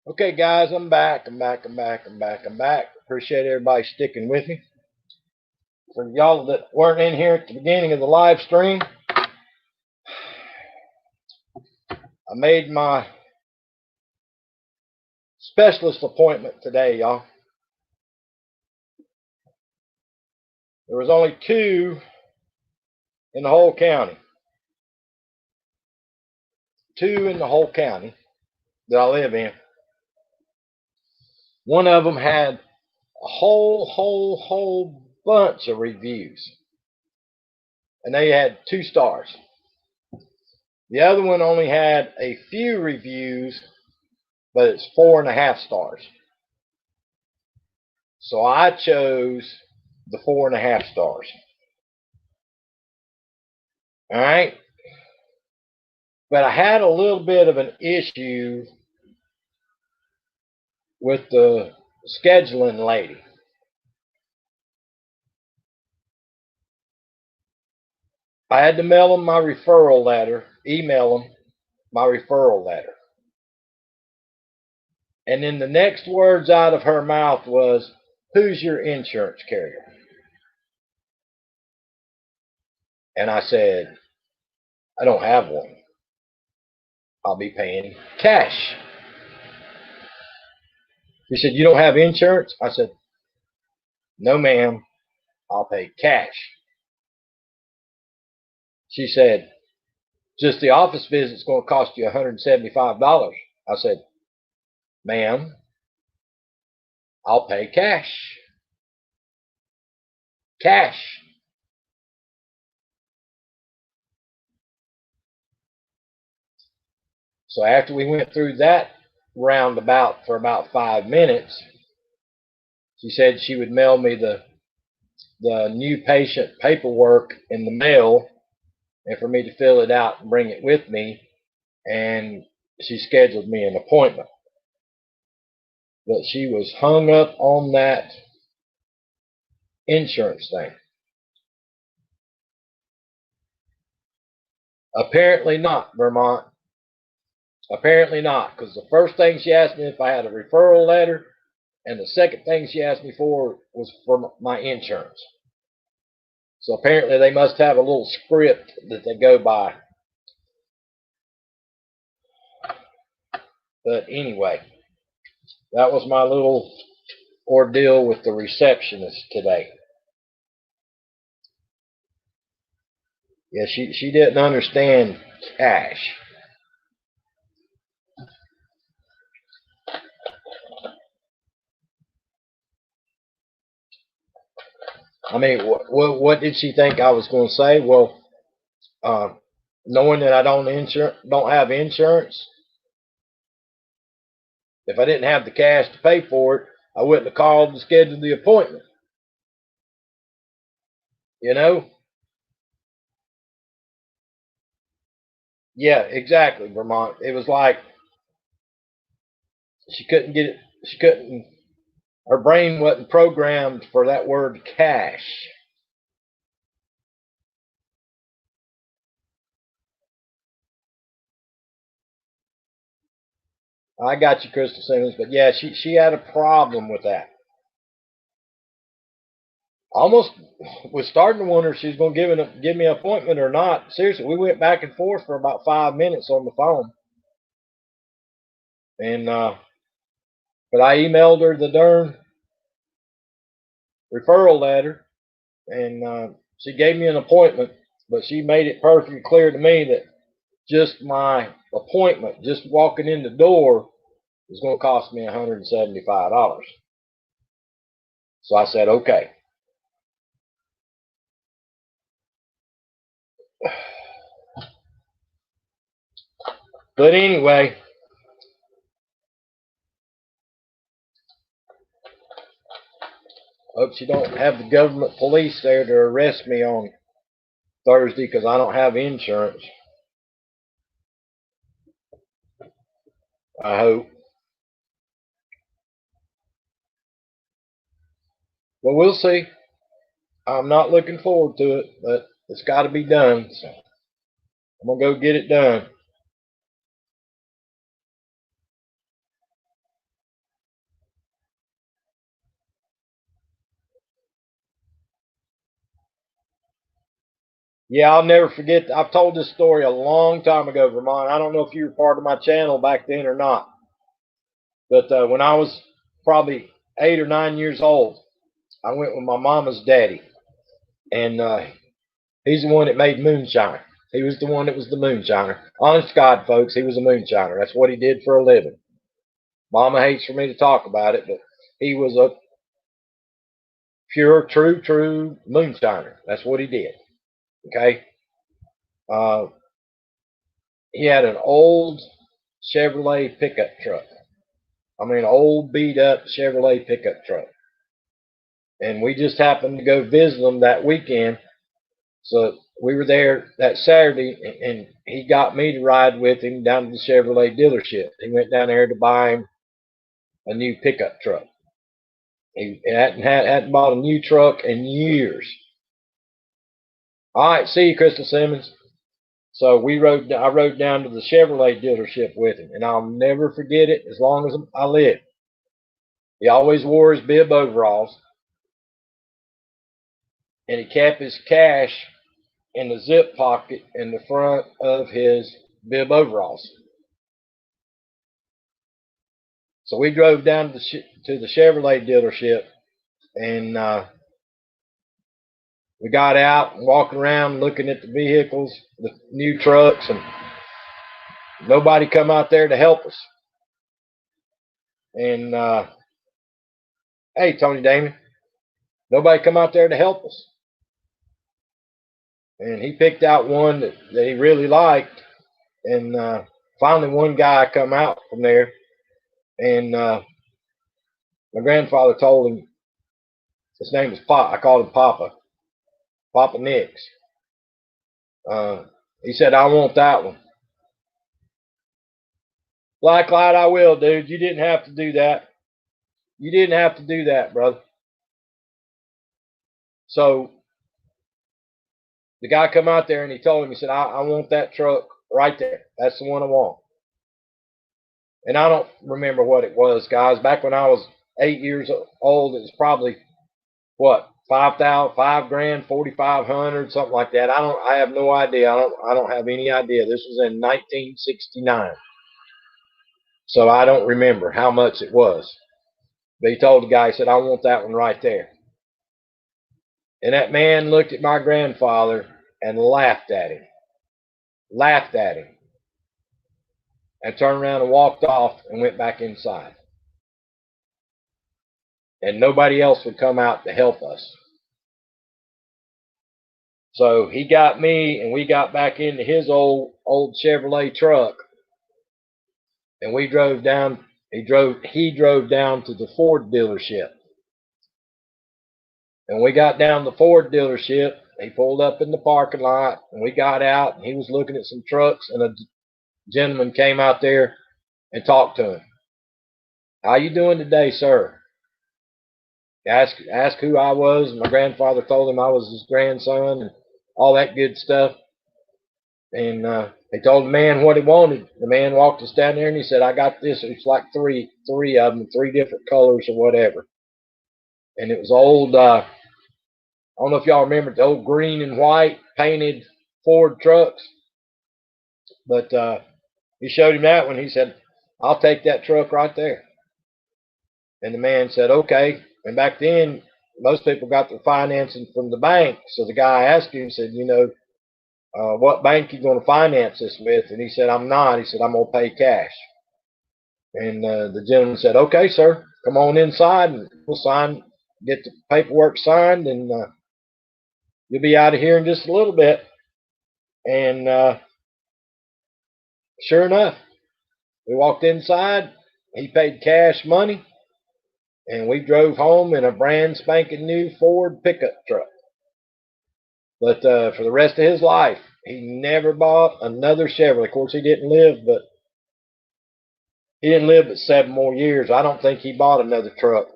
Okay, guys, I'm back. I'm back. Appreciate everybody sticking with me. For y'all that weren't in here at the beginning of the live stream, I made my specialist appointment today, y'all. There was only 2 in the whole county. 2 in the whole county that I live in. One of them had a whole bunch of reviews. And they had 2 stars. The other one only had a few reviews, but it's 4.5 stars. So I chose the 4.5 stars. All right. But I had a little bit of an issue with the scheduling lady. I had to mail them my referral letter, email them my referral letter. And then the next words out of her mouth was, "Who's your insurance carrier?" And I said, "I don't have one. I'll be paying cash." She said, "You don't have insurance?" I said, "No, ma'am. I'll pay cash." She said, "Just the office visit's going to cost you $175. I said, "Ma'am, I'll pay cash. Cash." So after we went through that roundabout for about 5 minutes, she said she would mail me the new patient paperwork in the mail and for me to fill it out and bring it with me. And she scheduled me an appointment. But she was hung up on that insurance thing. Apparently not, Vermont. Apparently not, because the first thing she asked me if I had a referral letter, and the second thing she asked me for was for my insurance. So apparently they must have a little script that they go by. But anyway, that was my little ordeal with the receptionist today. Yeah, she didn't understand cash. I mean, what did she think I was going to say? Well, knowing that I don't have insurance, if I didn't have the cash to pay for it, I wouldn't have called and scheduled the appointment. You know? Yeah, exactly, Vermont. It was like she couldn't get it. She couldn't. Her brain wasn't programmed for that word cash. I got you, Crystal Simmons, but yeah, she had a problem with that. Almost was starting to wonder if she was going to give me an appointment or not. Seriously, we went back and forth for about 5 minutes on the phone, and but I emailed her the darn referral letter, and she gave me an appointment. But she made it perfectly clear to me that just my appointment, just walking in the door, is going to cost me $175. So I said, okay. But anyway, hope you don't have the government police there to arrest me on Thursday because I don't have insurance. I hope. But we'll see. I'm not looking forward to it, but it's got to be done. So I'm going to go get it done. Yeah, I'll never forget. I've told this story a long time ago, Vermont. I don't know if you were part of my channel back then or not. But when I was probably 8 or 9 years old, I went with my mama's daddy. And he's the one that made moonshine. He was the one that was the moonshiner. Honest to God, folks, he was a moonshiner. That's what he did for a living. Mama hates for me to talk about it, but he was a pure, true moonshiner. That's what he did. Okay? Uh, he had an old Chevrolet pickup truck. I mean, old beat up Chevrolet pickup truck. And we just happened to go visit him that weekend. So we were there that Saturday, and he got me to ride with him down to the Chevrolet dealership. He went down there to buy him a new pickup truck. He hadn't bought a new truck in years. All right, see you, Crystal Simmons. So I rode down to the Chevrolet dealership with him, and I'll never forget it as long as I live. He always wore his bib overalls, and he kept his cash in the zip pocket in the front of his bib overalls. So we drove down to the Chevrolet dealership, and we got out and walking around looking at the vehicles, the new trucks, and nobody come out there to help us. And hey, Tony Damon, nobody come out there to help us. And he picked out one that he really liked, and finally one guy come out from there, and my grandfather told him, his name was Pop. I called him Papa Nix. He said, I want that one. Blacklight, I will, dude. You didn't have to do that. You didn't have to do that, brother. So the guy come out there and he told him, he said, I want that truck right there. That's the one I want. And I don't remember what it was, guys. Back when I was 8 years old, it was probably what, 5,000, $5,000, 4,500, something like that. I have no idea. I don't have any idea. This was in 1969. So I don't remember how much it was. But he told the guy, he said, I want that one right there. And that man looked at my grandfather and laughed at him. Laughed at him. And turned around and walked off and went back inside. And nobody else would come out to help us. So he got me, and we got back into his old Chevrolet truck. And we drove down, he drove down to the Ford dealership. And we got down to the Ford dealership. He pulled up in the parking lot, and we got out, and he was looking at some trucks, and a gentleman came out there and talked to him. How you doing today, sir? Asked who I was, and my grandfather told him I was his grandson and all that good stuff. And he told the man what he wanted. The man walked us down there, and he said, I got this. It's like three of them, three different colors or whatever. And it was old, I don't know if y'all remember the old green and white painted Ford trucks. But he showed him that one. He said, I'll take that truck right there. And the man said, okay. And back then, most people got their financing from the bank. So the guy asked him, said, you know, what bank you going to finance this with? And he said, I'm not. He said, I'm going to pay cash. And the gentleman said, okay, sir, come on inside and we'll get the paperwork signed, and you'll be out of here in just a little bit. And sure enough, we walked inside. He paid cash money, and we drove home in a brand spanking new Ford pickup truck. But for the rest of his life, he never bought another Chevrolet. Of course, he didn't live but 7 more years. I don't think he bought another truck.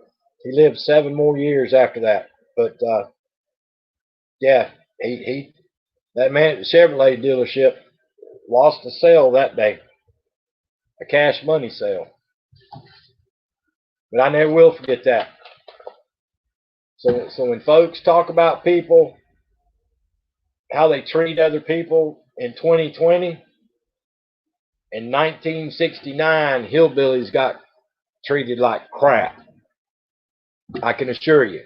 He lived 7 more years after that. But yeah, that man at the Chevrolet dealership lost a sale that day, a cash money sale. But I never will forget that. So when folks talk about people, how they treat other people in 2020, in 1969, hillbillies got treated like crap. I can assure you.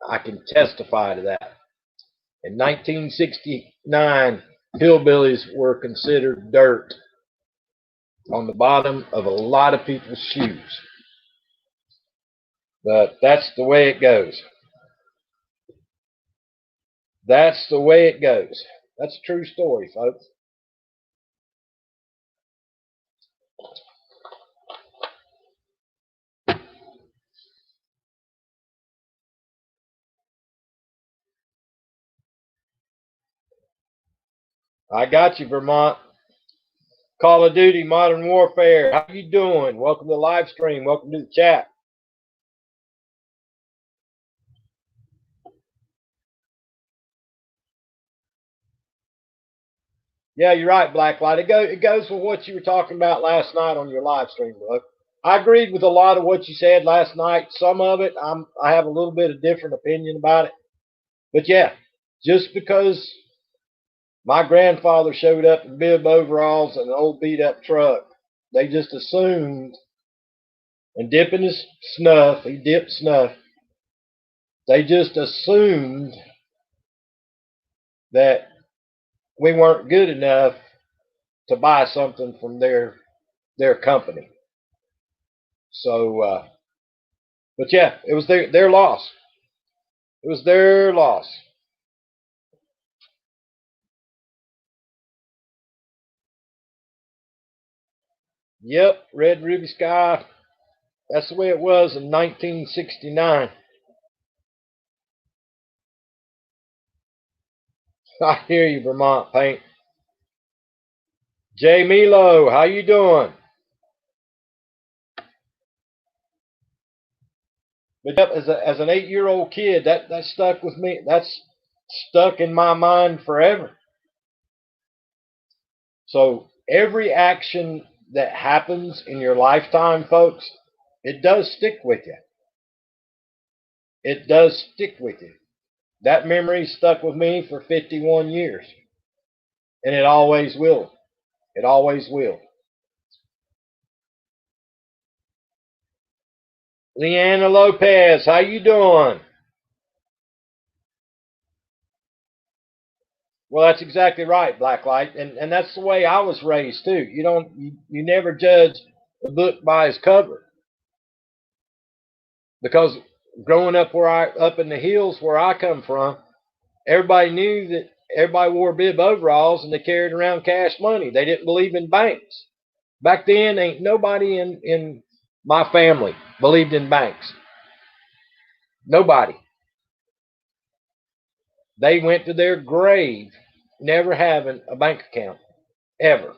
I can testify to that. In 1969, hillbillies were considered dirt on the bottom of a lot of people's shoes. But that's the way it goes. That's the way it goes. That's a true story, folks. I got you, Vermont. Call of Duty, Modern Warfare. How you doing? Welcome to the live stream. Welcome to the chat. Yeah, you're right, Blacklight. It goes with what you were talking about last night on your live stream, bro. I agreed with a lot of what you said last night. Some of it, I have a little bit of different opinion about it. But yeah, just because my grandfather showed up in bib overalls and an old beat up truck, they just assumed, and dipping his snuff, he dipped snuff, they just assumed that we weren't good enough to buy something from their company. So, but yeah, it was their loss. It was their loss. Yep, Red Ruby Sky. That's the way it was in 1969. I hear you, Vermont Paint. Jay Milo, how you doing? But yep, as an 8-year-old kid, that stuck with me. That's stuck in my mind forever. So every action that happens in your lifetime, folks, it does stick with you. It does stick with you. That memory stuck with me for 51 years. And it always will. It always will. Leanna Lopez, how you doing? Well, that's exactly right, Blacklight, and that's the way I was raised too. You never judge a book by its cover, because growing up up in the hills where I come from, everybody knew that everybody wore bib overalls and they carried around cash money. They didn't believe in banks. Back then, ain't nobody in my family believed in banks. Nobody. They went to their grave never having a bank account, ever.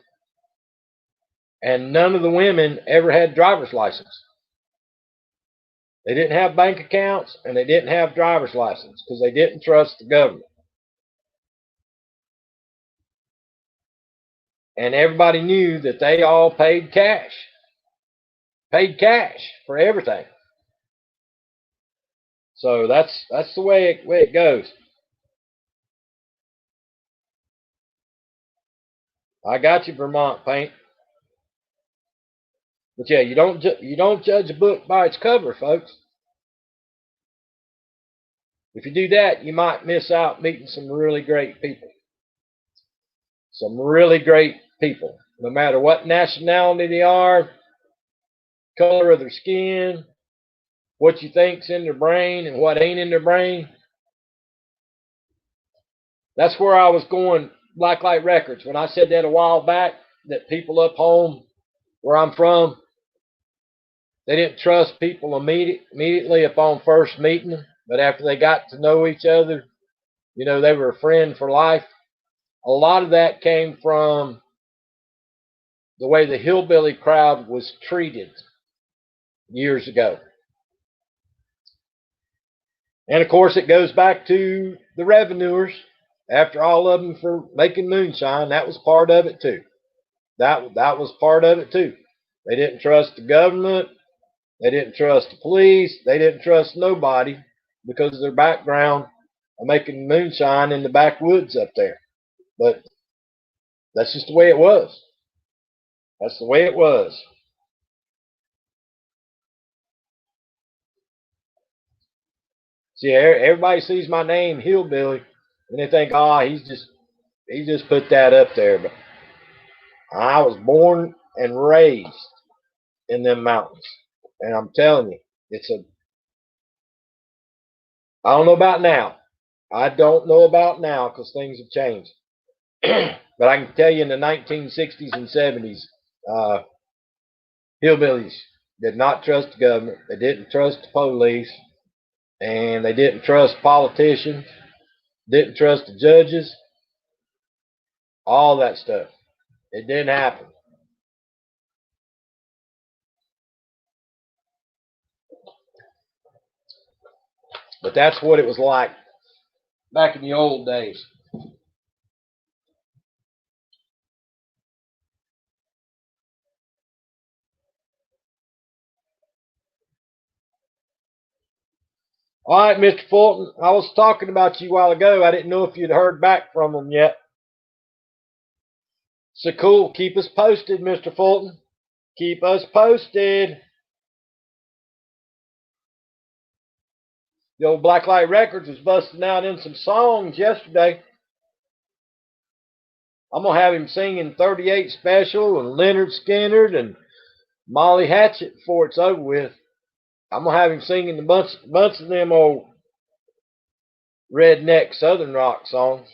And none of the women ever had driver's license. They didn't have bank accounts and they didn't have driver's license because they didn't trust the government. And everybody knew that they all paid cash for everything. So that's the way it goes. I got you, Vermont Paint. But yeah, you don't judge a book by its cover, folks. If you do that, you might miss out meeting some really great people. Some really great people, no matter what nationality they are, color of their skin, what you think's in their brain and what ain't in their brain. That's where I was going, Blacklight Records, when I said that a while back, that people up home where I'm from, they didn't trust people immediately upon first meeting, but after they got to know each other, they were a friend for life. A lot of that came from the way the hillbilly crowd was treated years ago. And of course, it goes back to the revenuers. After all of them for making moonshine, that was part of it too. That was part of it too. They didn't trust the government. They didn't trust the police. They didn't trust nobody because of their background of making moonshine in the backwoods up there. But that's just the way it was. That's the way it was. See, everybody sees my name, Hillbilly, And they think, oh, he just put that up there. But I was born and raised in them mountains. And I'm telling you, I don't know about now. I don't know about now because things have changed. But I can tell you in the 1960s and 70s, uh, hillbillies did not trust the government. They didn't trust the police. And they didn't trust politicians. Didn't trust the judges. All that stuff. It didn't happen. But that's what it was like back in the old days. All right, Mr. Fulton, I was talking about you a while ago. I didn't know if you'd heard back from them yet. So cool. Keep us posted, Mr. Fulton. Keep us posted. The old Blacklight Records was busting out in some songs yesterday. I'm going to have him singing 38 Special and Leonard Skinner and Molly Hatchet before it's over with. I'm going to have him singing a bunch of them old redneck Southern rock songs.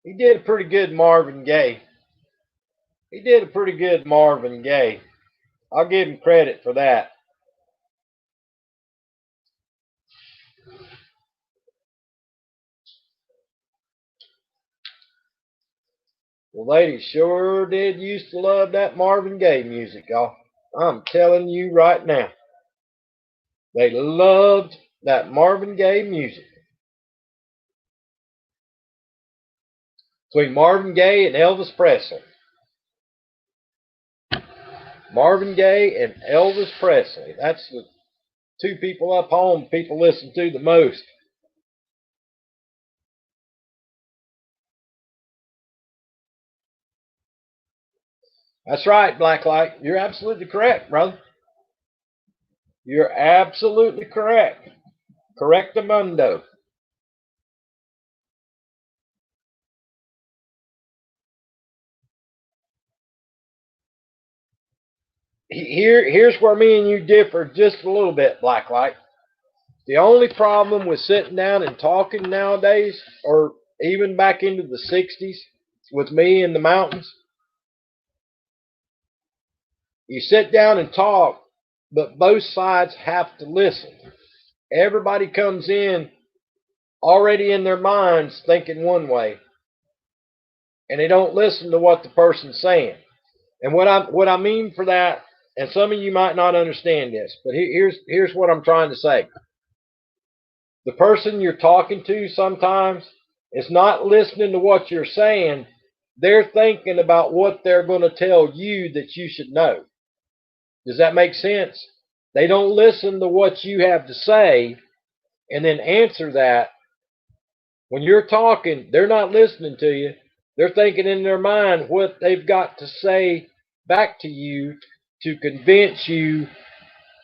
He did a pretty good Marvin Gaye. He did a pretty good Marvin Gaye. I'll give him credit for that. The ladies sure did used to love that Marvin Gaye music, y'all. I'm telling you right now. They loved that Marvin Gaye music. Between Marvin Gaye and Elvis Presley. Marvin Gaye and Elvis Presley. That's the two people up home people listen to the most. That's right, Blacklight. You're absolutely correct, brother. You're absolutely correct. Correctamundo. Here's where me and you differ just a little bit, Blacklight. The only problem with sitting down and talking nowadays, or even back into the 60s with me in the mountains, you sit down and talk, but both sides have to listen. Everybody comes in already in their minds thinking one way, and they don't listen to what the person's saying. And what I mean for that, and some of you might not understand this, but here's what I'm trying to say. The person you're talking to sometimes is not listening to what you're saying. They're thinking about what they're going to tell you that you should know. Does that make sense? They don't listen to what you have to say and then answer that. When you're talking, they're not listening to you. They're thinking in their mind what they've got to say back to you to convince you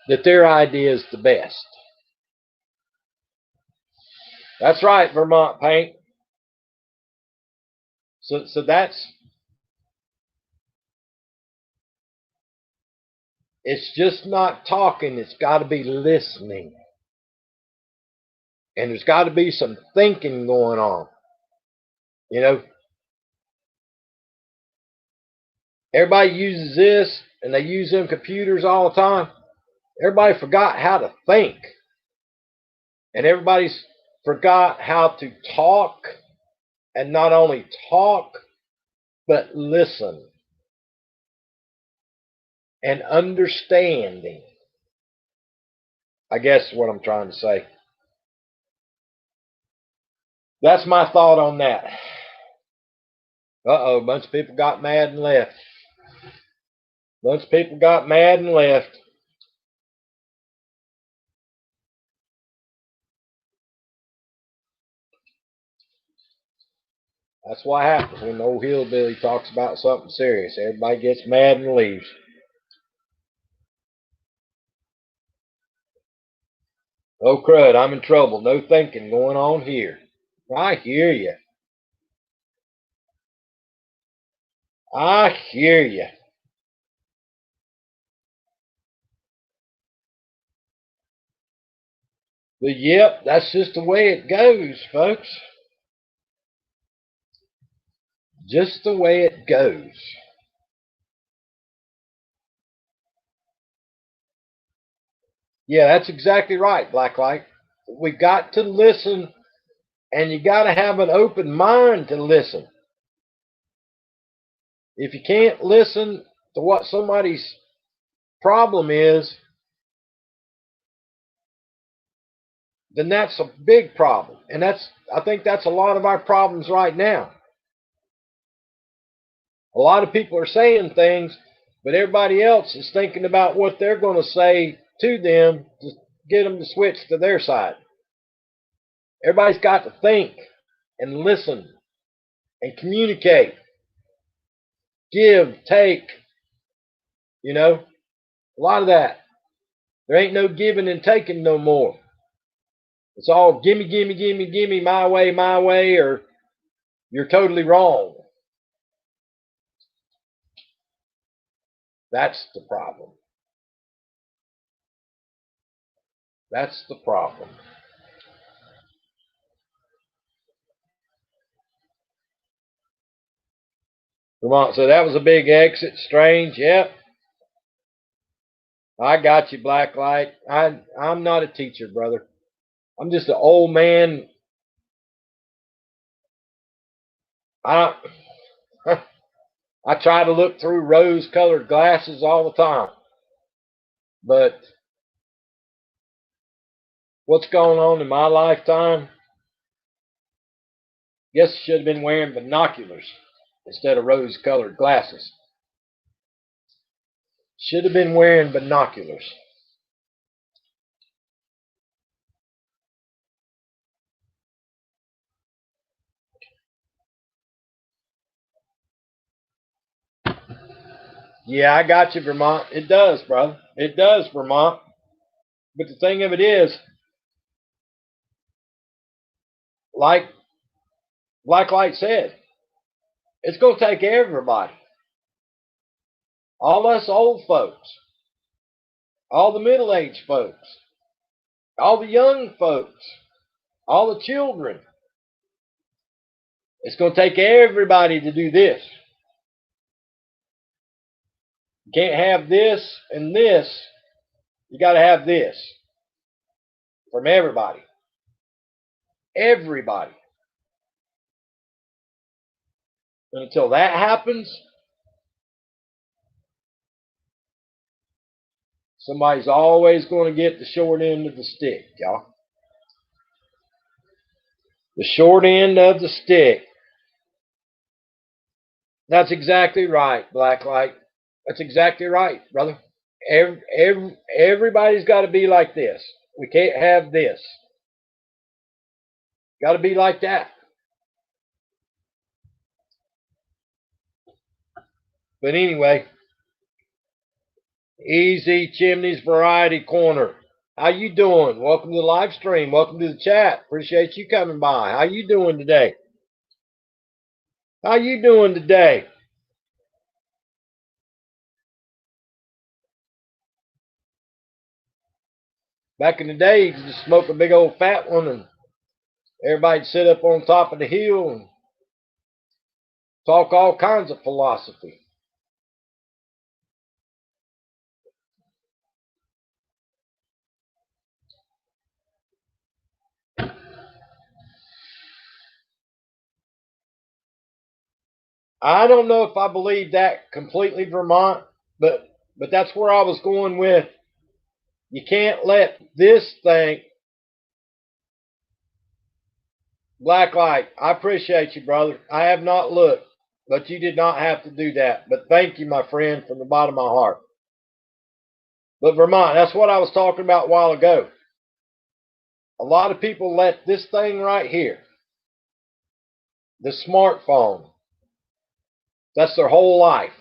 that their idea is the best. That's right, Vermont Paint. So that's, it's just not talking, it's got to be listening. And there's got to be some thinking going on. You know, everybody uses this and they use them computers all the time. Everybody forgot how to think. And everybody's forgot how to talk, and not only talk, but listen and understanding. I guess is what I'm trying to say. That's my thought on that. A bunch of people got mad and left. Bunch of people got mad and left. That's what happens when the old hillbilly talks about something serious. Everybody gets mad and leaves. Oh crud, I'm in trouble. No thinking going on here. I hear you. I hear you. But yep, that's just the way it goes, folks. Just the way it goes. Yeah, that's exactly right, Blacklight. We got to listen, and you got to have an open mind to listen. If you can't listen to what somebody's problem is, then that's a big problem. And I think that's a lot of our problems right now. A lot of people are saying things, but everybody else is thinking about what they're going to say to them to get them to switch to their side. Everybody's got to think and listen and communicate, give, take, you know, a lot of that. There ain't no giving and taking no more. It's all gimme, gimme, gimme, gimme, my way, or you're totally wrong. That's the problem. That's the problem. Vermont said that was a big exit. Strange. Yep. I got you, Blacklight. I'm not a teacher, brother. I'm just an old man. I I try to look through rose-colored glasses all the time. But what's going on in my lifetime? Guess I should have been wearing binoculars instead of rose-colored glasses. Should have been wearing binoculars. Yeah, I got you, Vermont. It does, brother. It does, Vermont. But the thing of it is, like Blacklight said, it's going to take everybody. All us old folks, all the middle-aged folks, all the young folks, all the children. It's going to take everybody to do this. You can't have this and this. You got to have this from everybody. Everybody. And until that happens, somebody's always going to get the short end of the stick, y'all. The short end of the stick. That's exactly right, Blacklight. That's exactly right, brother. Everybody's got to be like this. We can't have this. Got to be like that. But anyway, Easy Chimneys Variety Corner. How you doing? Welcome to the live stream. Welcome to the chat. Appreciate you coming by. How you doing today? How you doing today? Back in the day, you could just smoke a big old fat one and everybody'd sit up on top of the hill and talk all kinds of philosophy. I don't know if I believe that completely, Vermont, but that's where I was going with. You can't let this thing. Blacklight, I appreciate you, brother. I have not looked, but you did not have to do that. But thank you, my friend, from the bottom of my heart. But Vermont, that's what I was talking about a while ago. A lot of people let this thing right here, the smartphone, that's their whole life.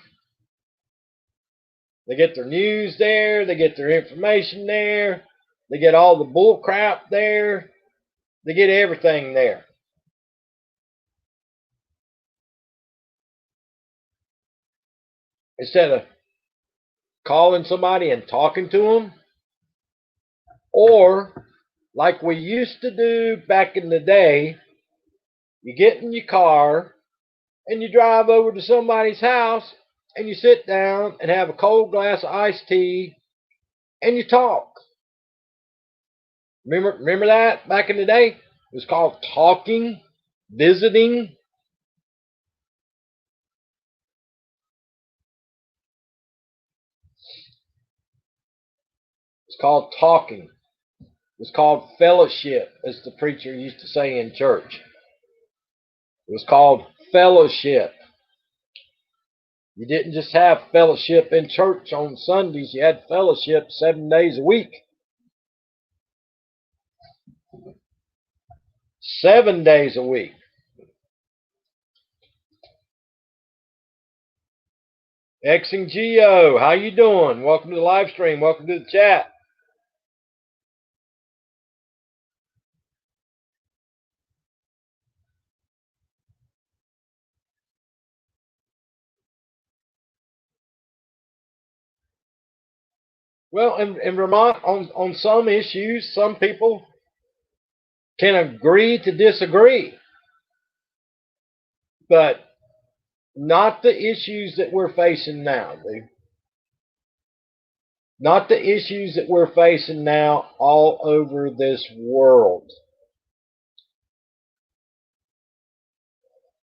They get their news there, they get their information there, They get all the bull crap there. They get everything there. Instead of calling somebody and talking to them, or like we used to do back in the day, you get in your car and you drive over to somebody's house and you sit down and have a cold glass of iced tea and you talk. Remember that back in the day? It was called talking, visiting. It's called talking. It's called fellowship, as the preacher used to say in church. It was called fellowship. You didn't just have fellowship in church on Sundays, you had fellowship 7 days a week. 7 days a week. X and Geo, how you doing? Welcome to the live stream. Welcome to the chat. Well, in Vermont, on some issues, some people can agree to disagree, but not the issues that we're facing now, dude. Not the issues that we're facing now all over this world.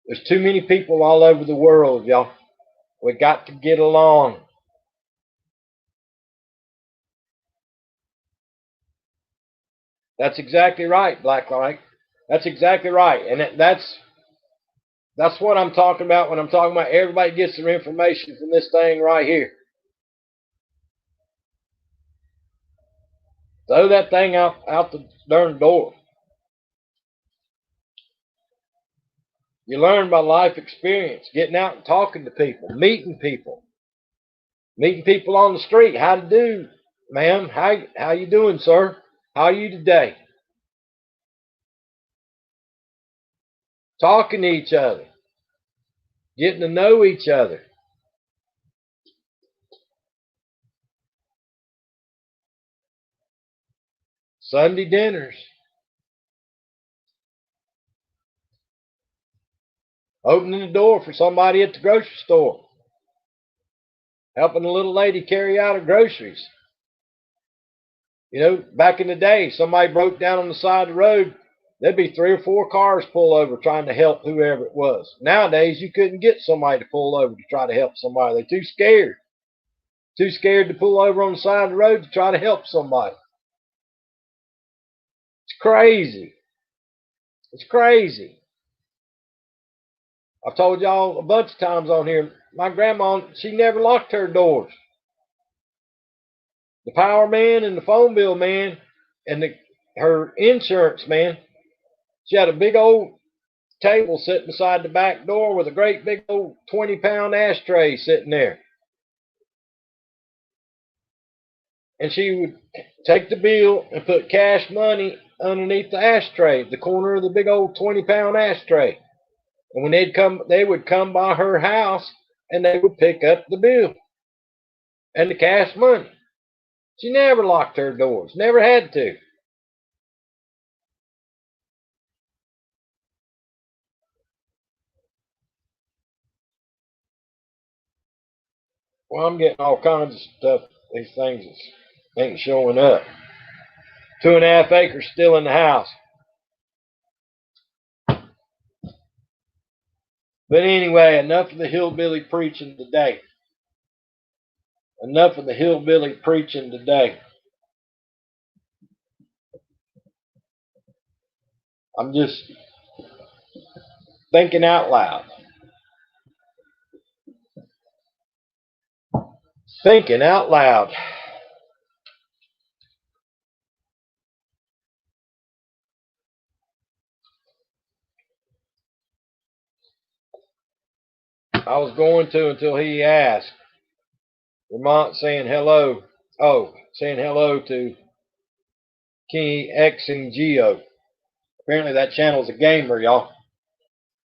There's too many people all over the world, y'all. We got to get along. That's exactly right, Blacklight. That's exactly right. And that's what I'm talking about when I'm talking about everybody gets their information from this thing right here. Throw that thing out the darn door. You learn by life experience, getting out and talking to people, meeting people on the street. How to do, ma'am? How you doing, sir? How are you today? Talking to each other, getting to know each other. Sunday dinners. Opening the door for somebody at the grocery store. Helping a little lady carry out her groceries. You know, back in the day, somebody broke down on the side of the road, there'd be 3 or 4 cars pull over trying to help whoever it was. Nowadays, you couldn't get somebody to pull over to try to help somebody. They're too scared. Too scared to pull over on the side of the road to try to help somebody. It's crazy. It's crazy. I've told y'all a bunch of times on here, my grandma, she never locked her doors. The power man and the phone bill man and her insurance man, she had a big old table sitting beside the back door with a great big old 20-pound ashtray sitting there. And she would take the bill and put cash money underneath the ashtray, the corner of the big old 20-pound ashtray. And when they would come by her house and they would pick up the bill and the cash money. She never locked her doors, never had to. Well, I'm getting all kinds of stuff. These things ain't showing up. 2.5 acres still in the house. But anyway, enough of the hillbilly preaching today. Enough of the hillbilly preaching today. I'm just thinking out loud. Thinking out loud. I was going to until he asked. Vermont saying hello. Oh, saying hello to X and Geo. Apparently that channel's a gamer, y'all.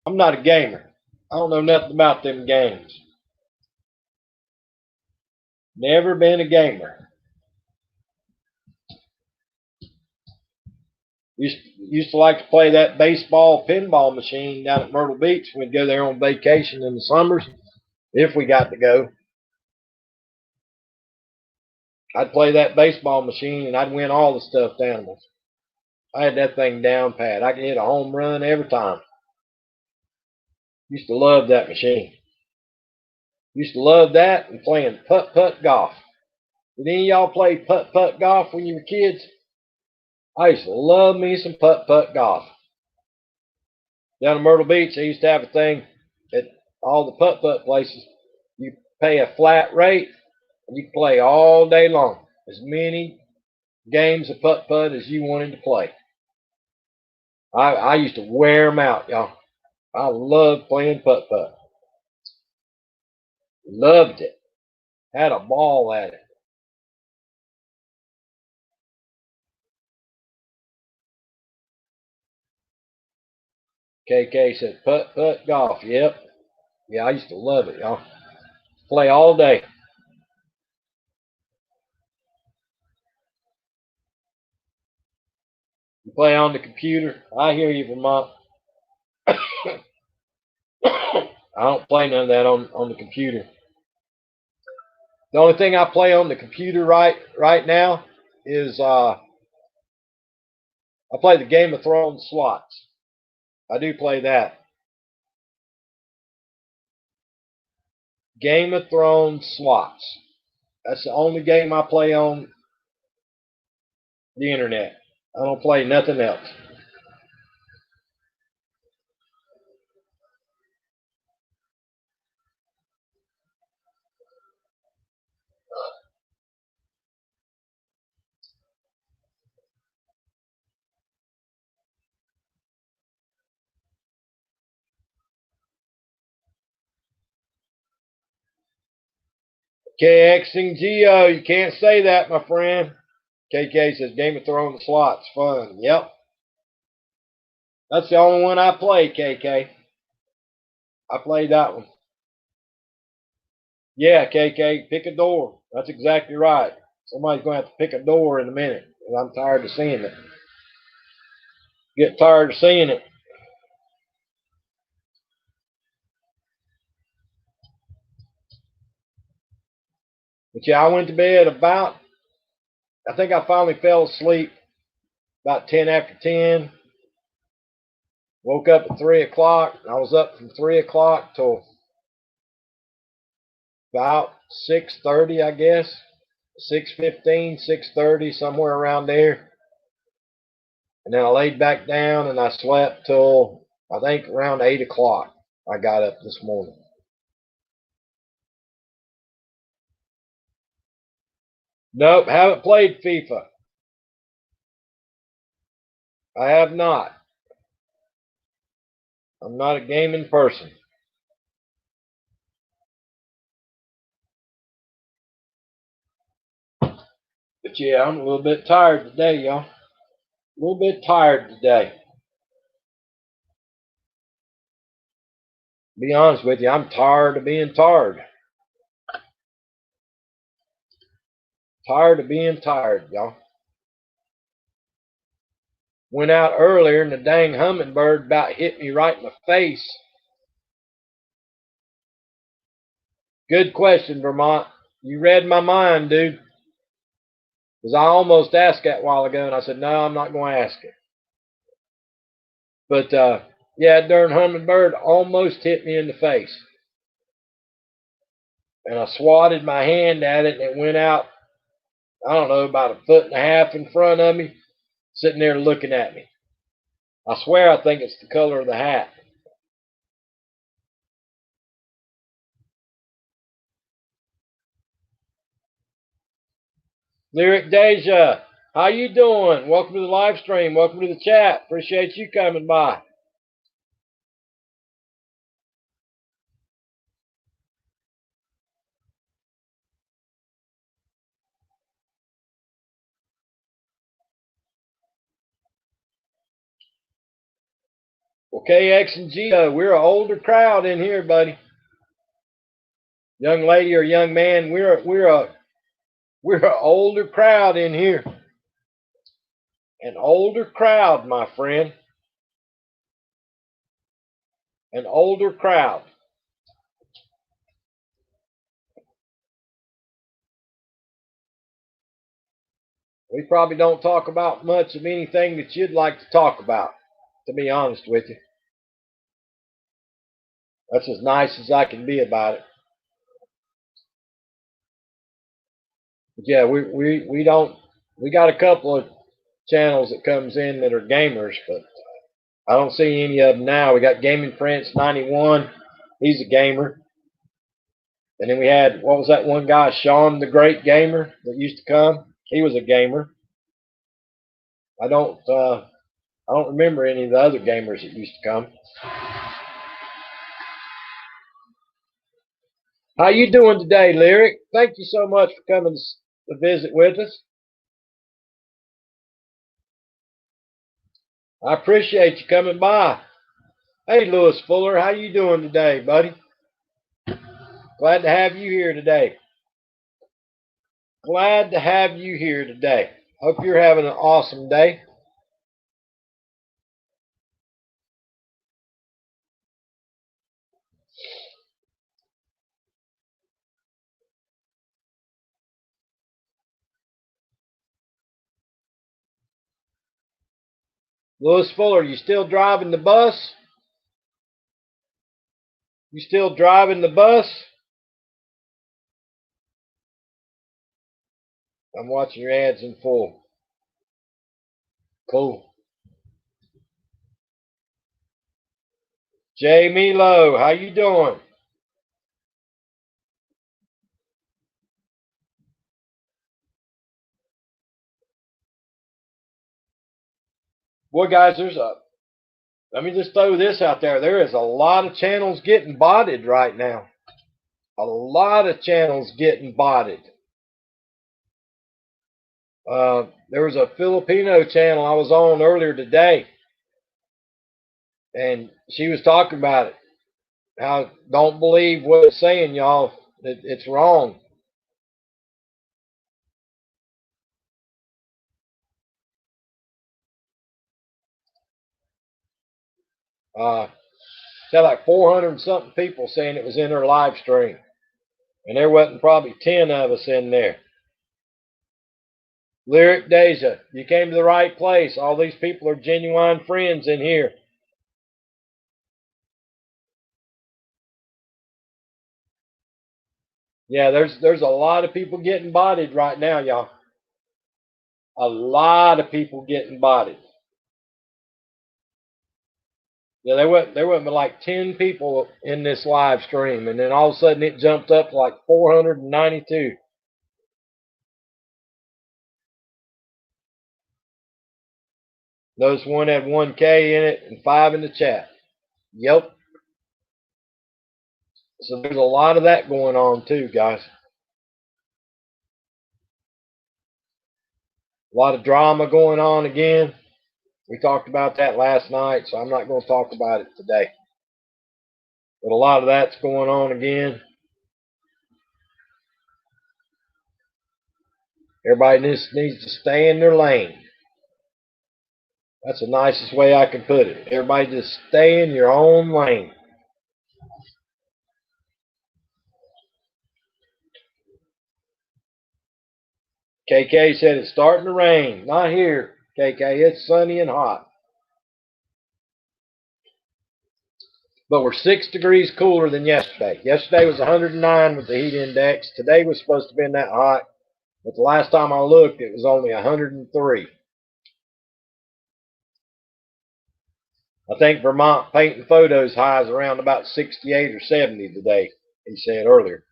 I'm not a gamer. I don't know nothing about them games. Never been a gamer. Used to like to play that baseball pinball machine down at Myrtle Beach. We'd go there on vacation in the summers, if we got to go. I'd play that baseball machine and I'd win all the stuffed animals. I had that thing down pat. I could hit a home run every time. Used to love that machine. Used to love that and playing putt-putt golf. Did any of y'all play putt-putt golf when you were kids? I used to love me some putt-putt golf. Down in Myrtle Beach, they used to have a thing at all the putt-putt places. You pay a flat rate and you play all day long. As many games of putt-putt as you wanted to play. I used to wear them out, y'all. I loved playing putt-putt. Loved it. Had a ball at it. KK said putt-putt golf. Yep. Yeah, I used to love it, y'all. Play all day. You play on the computer. I hear you, Vermont. I don't play none of that on the computer. The only thing I play on the computer right now is I play the Game of Thrones slots. I do play that. Game of Thrones slots. That's the only game I play on the internet. I don't play nothing else. KX and Geo, you can't say that, my friend. KK says Game of Thrones slots, fun. Yep. That's the only one I play, KK. I played that one. Yeah, KK, pick a door. That's exactly right. Somebody's going to have to pick a door in a minute. I'm tired of seeing it. Get tired of seeing it. But yeah, I went to bed I think I finally fell asleep about 10 after 10. Woke up at 3 o'clock. I was up from 3 o'clock till about 6:30, I guess. 6:15, 6:30, somewhere around there. And then I laid back down and I slept till I think around 8 o'clock. I got up this morning. Nope, haven't played FIFA. I have not. I'm not a gaming person. But yeah, I'm a little bit tired today, y'all. A little bit tired today. Be honest with you, I'm tired of being tired. Tired of being tired, y'all. Went out earlier and the dang hummingbird about hit me right in the face. Good question, Vermont. You read my mind, dude. Because I almost asked that a while ago and I said, no, I'm not going to ask it. But yeah, darn hummingbird almost hit me in the face. And I swatted my hand at it and it went out, I don't know, about 1.5 feet in front of me, sitting there looking at me. I swear I think it's the color of the hat. Lyric Deja, how you doing? Welcome to the live stream. Welcome to the chat. Appreciate you coming by. Well, KX and Geo, we're an older crowd in here, buddy. Young lady or young man, we're an older crowd in here. An older crowd, my friend. An older crowd. We probably don't talk about much of anything that you'd like to talk about, to be honest with you. That's as nice as I can be about it. But yeah, we don't, we got a couple of channels that comes in that are gamers, but I don't see any of them now. We got Gaming Prince 91. He's a gamer. And then we had, what was that one guy, Sean the Great Gamer, that used to come? He was a gamer. I don't remember any of the other gamers that used to come. How you doing today, Lyric? Thank you so much for coming to visit with us. I appreciate you coming by. Hey, Lewis Fuller, how you doing today, buddy? Glad to have you here today. Glad to have you here today. Hope you're having an awesome day. Lewis Fuller, you still driving the bus? You still driving the bus? I'm watching your ads in full. Cool. Jay Milo, how you doing? Boy, guys, let me just throw this out there. There is a lot of channels getting botted right now. A lot of channels getting botted. There was a Filipino channel I was on earlier today, and she was talking about it. How don't believe what it's saying, y'all. It's wrong. She had like 400 and something people saying it was in her live stream, and there wasn't probably 10 of us in there. Lyric Deja, you came to the right place. All these people are genuine friends in here. Yeah, there's a lot of people getting bodied right now, y'all. A lot of people getting bodied. Yeah, there were like 10 people in this live stream, and then all of a sudden it jumped up to like 492. Notice one had 1K in it and 5 in the chat. Yep. So there's a lot of that going on too, guys. A lot of drama going on again. We talked about that last night, so I'm not going to talk about it today. But a lot of that's going on again. Everybody just needs to stay in their lane. That's the nicest way I can put it. Everybody just stay in your own lane. KK said it's starting to rain. Not here, KK. It's sunny and hot. But we're 6 degrees cooler than yesterday. Yesterday was 109 with the heat index. Today was supposed to be that hot. But the last time I looked, it was only 103. I think Vermont Painting Photos high is around about 68 or 70 today, he said earlier.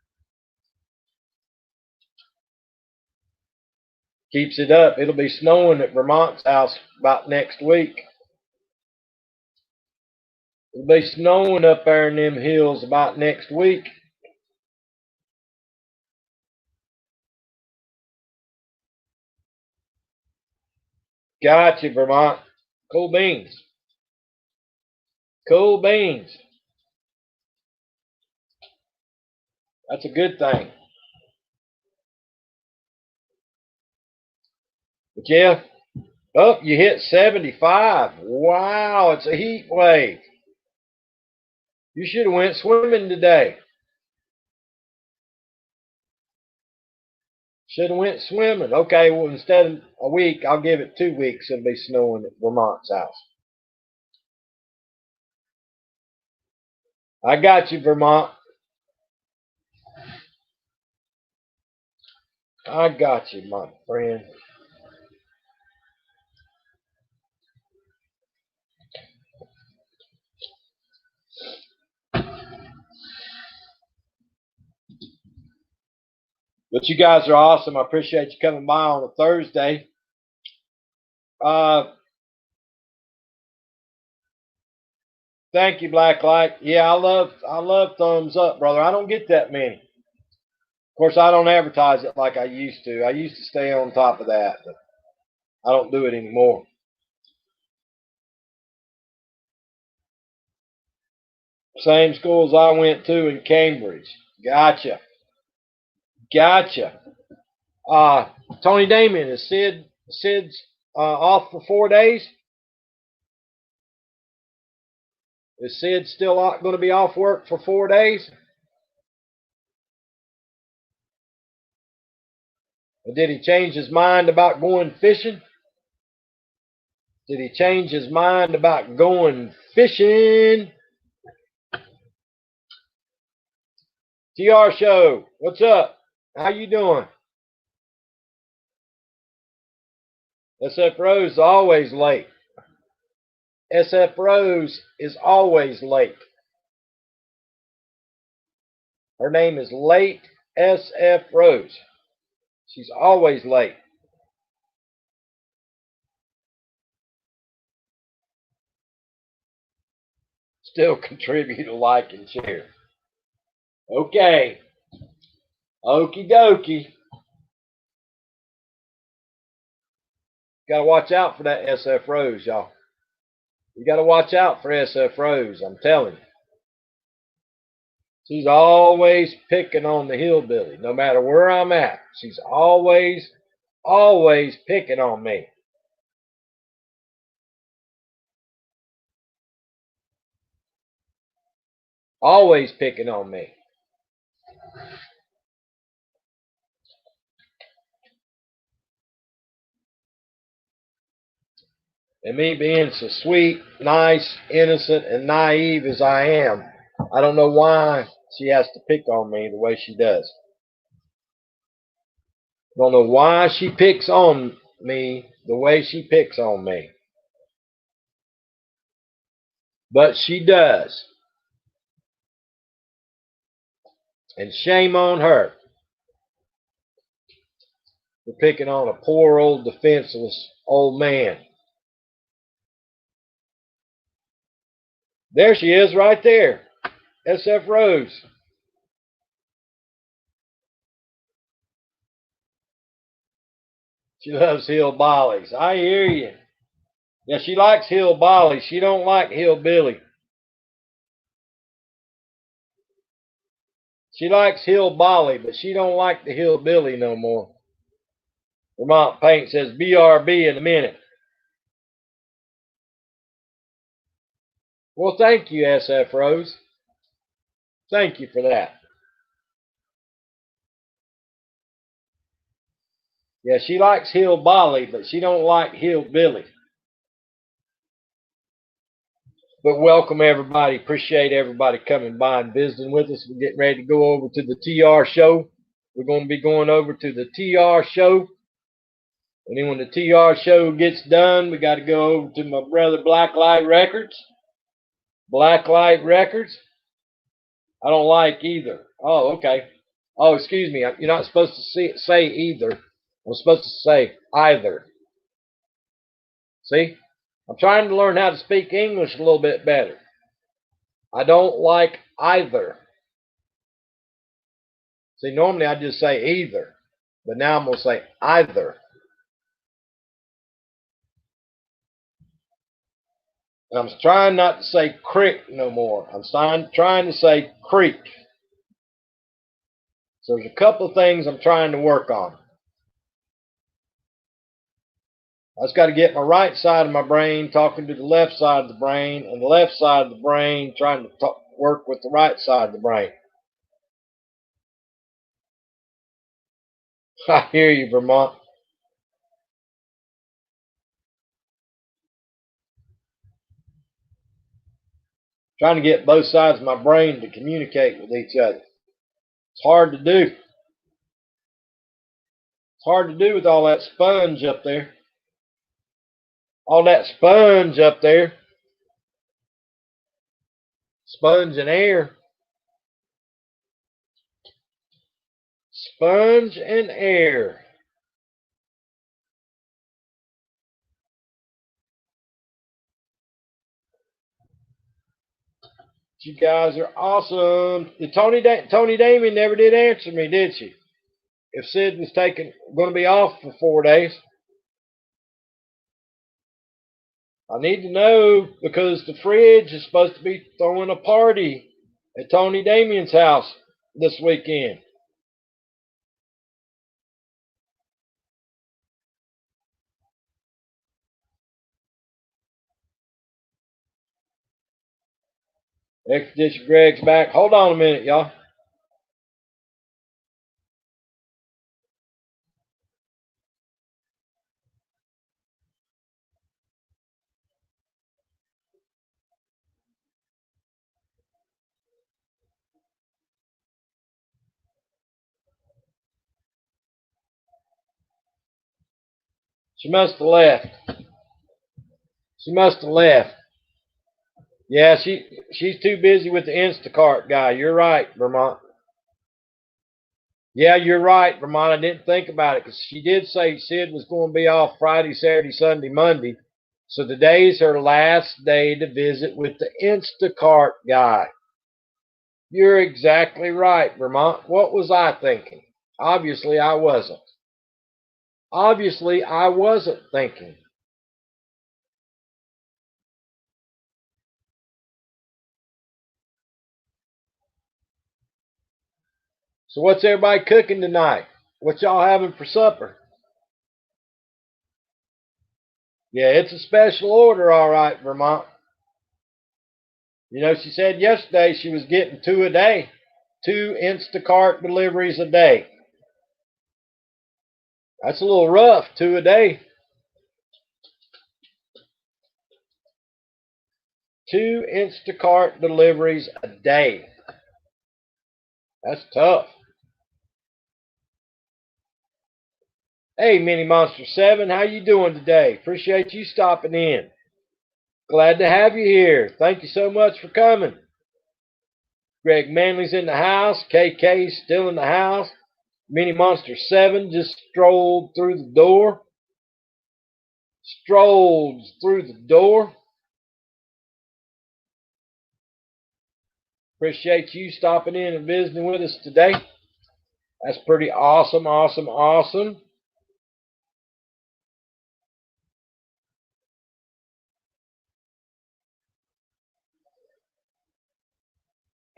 Keeps it up. It'll be snowing at Vermont's house about next week. It'll be snowing up there in them hills about next week. Gotcha, Vermont. Cool beans. Cool beans. That's a good thing. But yeah, oh, you hit 75. Wow, it's a heat wave. You should have went swimming today. Should have went swimming. Okay, well, instead of a week, I'll give it 2 weeks. It'll be snowing at Vermont's house. I got you, Vermont. I got you, my friend. But you guys are awesome. I appreciate you coming by on a Thursday. Thank you, Blacklight. Yeah, I love thumbs up, brother. I don't get that many. Of course, I don't advertise it like I used to. I used to stay on top of that, but I don't do it anymore. Same school as I went to in Cambridge. Gotcha. Gotcha. Tony Damien, is Sid's off for 4 days? Is Sid still going to be off work for 4 days? Or did he change his mind about going fishing? Did he change his mind about going fishing? TR Show, what's up? How you doing? SF Rose is always late. SF Rose is always late. Her name is Late SF Rose. She's always late. Still contribute a like and share. Okay. Okie dokie. Gotta watch out for that SF Rose, y'all. You gotta watch out for SF Rose, I'm telling you. She's always picking on the hillbilly, no matter where I'm at. She's always picking on me. Always picking on me. And me being so sweet, nice, innocent, and naive as I am, I don't know why she has to pick on me the way she does. I don't know why she picks on me the way she picks on me. But she does. And shame on her for picking on a poor old defenseless old man. There she is right there. SF Rose. She loves hillbillies. I hear you. Yeah, she likes hillbillies. She don't like hillbilly. She likes hillbilly, but she don't like the hillbilly no more. Vermont Paint says BRB in a minute. Well, thank you, SF Rose. Thank you for that. Yeah, she likes hillbilly, but she don't like hillbilly. But welcome everybody. Appreciate everybody coming by and visiting with us. We're getting ready to go over to the TR show. We're going to be going over to the TR show. And then when the TR show gets done, we got to go over to my brother Blacklight Records. Blacklight Records. I don't like either. Oh, okay. Oh, excuse me. You're not supposed to say either. I'm supposed to say either. See? I'm trying to learn how to speak English a little bit better. I don't like either. See, normally I just say either. But now I'm going to say either. And I'm trying not to say crick no more. I'm trying to say creek. So there's a couple of things I'm trying to work on. I just got to get my right side of my brain talking to the left side of the brain, and the left side of the brain trying to work with the right side of the brain. I hear you, Vermont. Trying to get both sides of my brain to communicate with each other. It's hard to do. It's hard to do with all that sponge up there. All that sponge up there. Sponge and air. Sponge and air. You guys are awesome. Tony Damien never did answer me, did she? If Sid was going to be off for 4 days. I need to know because the fridge is supposed to be throwing a party at Tony Damien's house this weekend. Expedition Greg's back. Hold on a minute, y'all. She must have left. She must have left. Yeah, she's too busy with the Instacart guy. You're right, Vermont. Yeah, you're right, Vermont. I didn't think about it because she did say Sid was going to be off Friday, Saturday, Sunday, Monday. So today's her last day to visit with the Instacart guy. You're exactly right, Vermont. What was I thinking? Obviously, I wasn't. Obviously, I wasn't thinking. So what's everybody cooking tonight? What y'all having for supper? Yeah, it's a special order, all right, Vermont. You know, she said yesterday she was getting 2 a day, 2 Instacart deliveries a day. That's a little rough, 2 a day. 2 Instacart deliveries a day. That's tough. Hey, Mini Monster 7, how you doing today? Appreciate you stopping in. Glad to have you here. Thank you so much for coming. Greg Manley's in the house. KK's still in the house. Mini Monster 7 just strolled through the door. Strolled through the door. Appreciate you stopping in and visiting with us today. That's pretty awesome, awesome, awesome.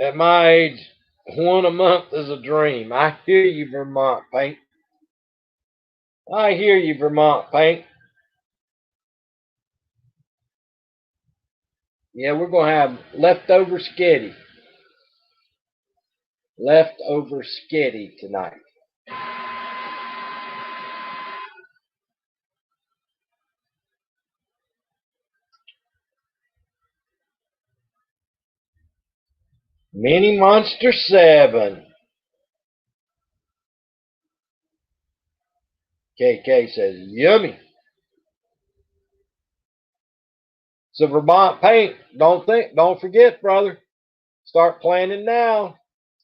At my age, 1 a month is a dream. I hear you, Vermont Paint. I hear you, Vermont Paint. Yeah, we're going to have leftover sketty. Leftover sketty tonight. Mini Monster 7. KK says, yummy. So Vermont Paint, don't forget, brother. Start planning now.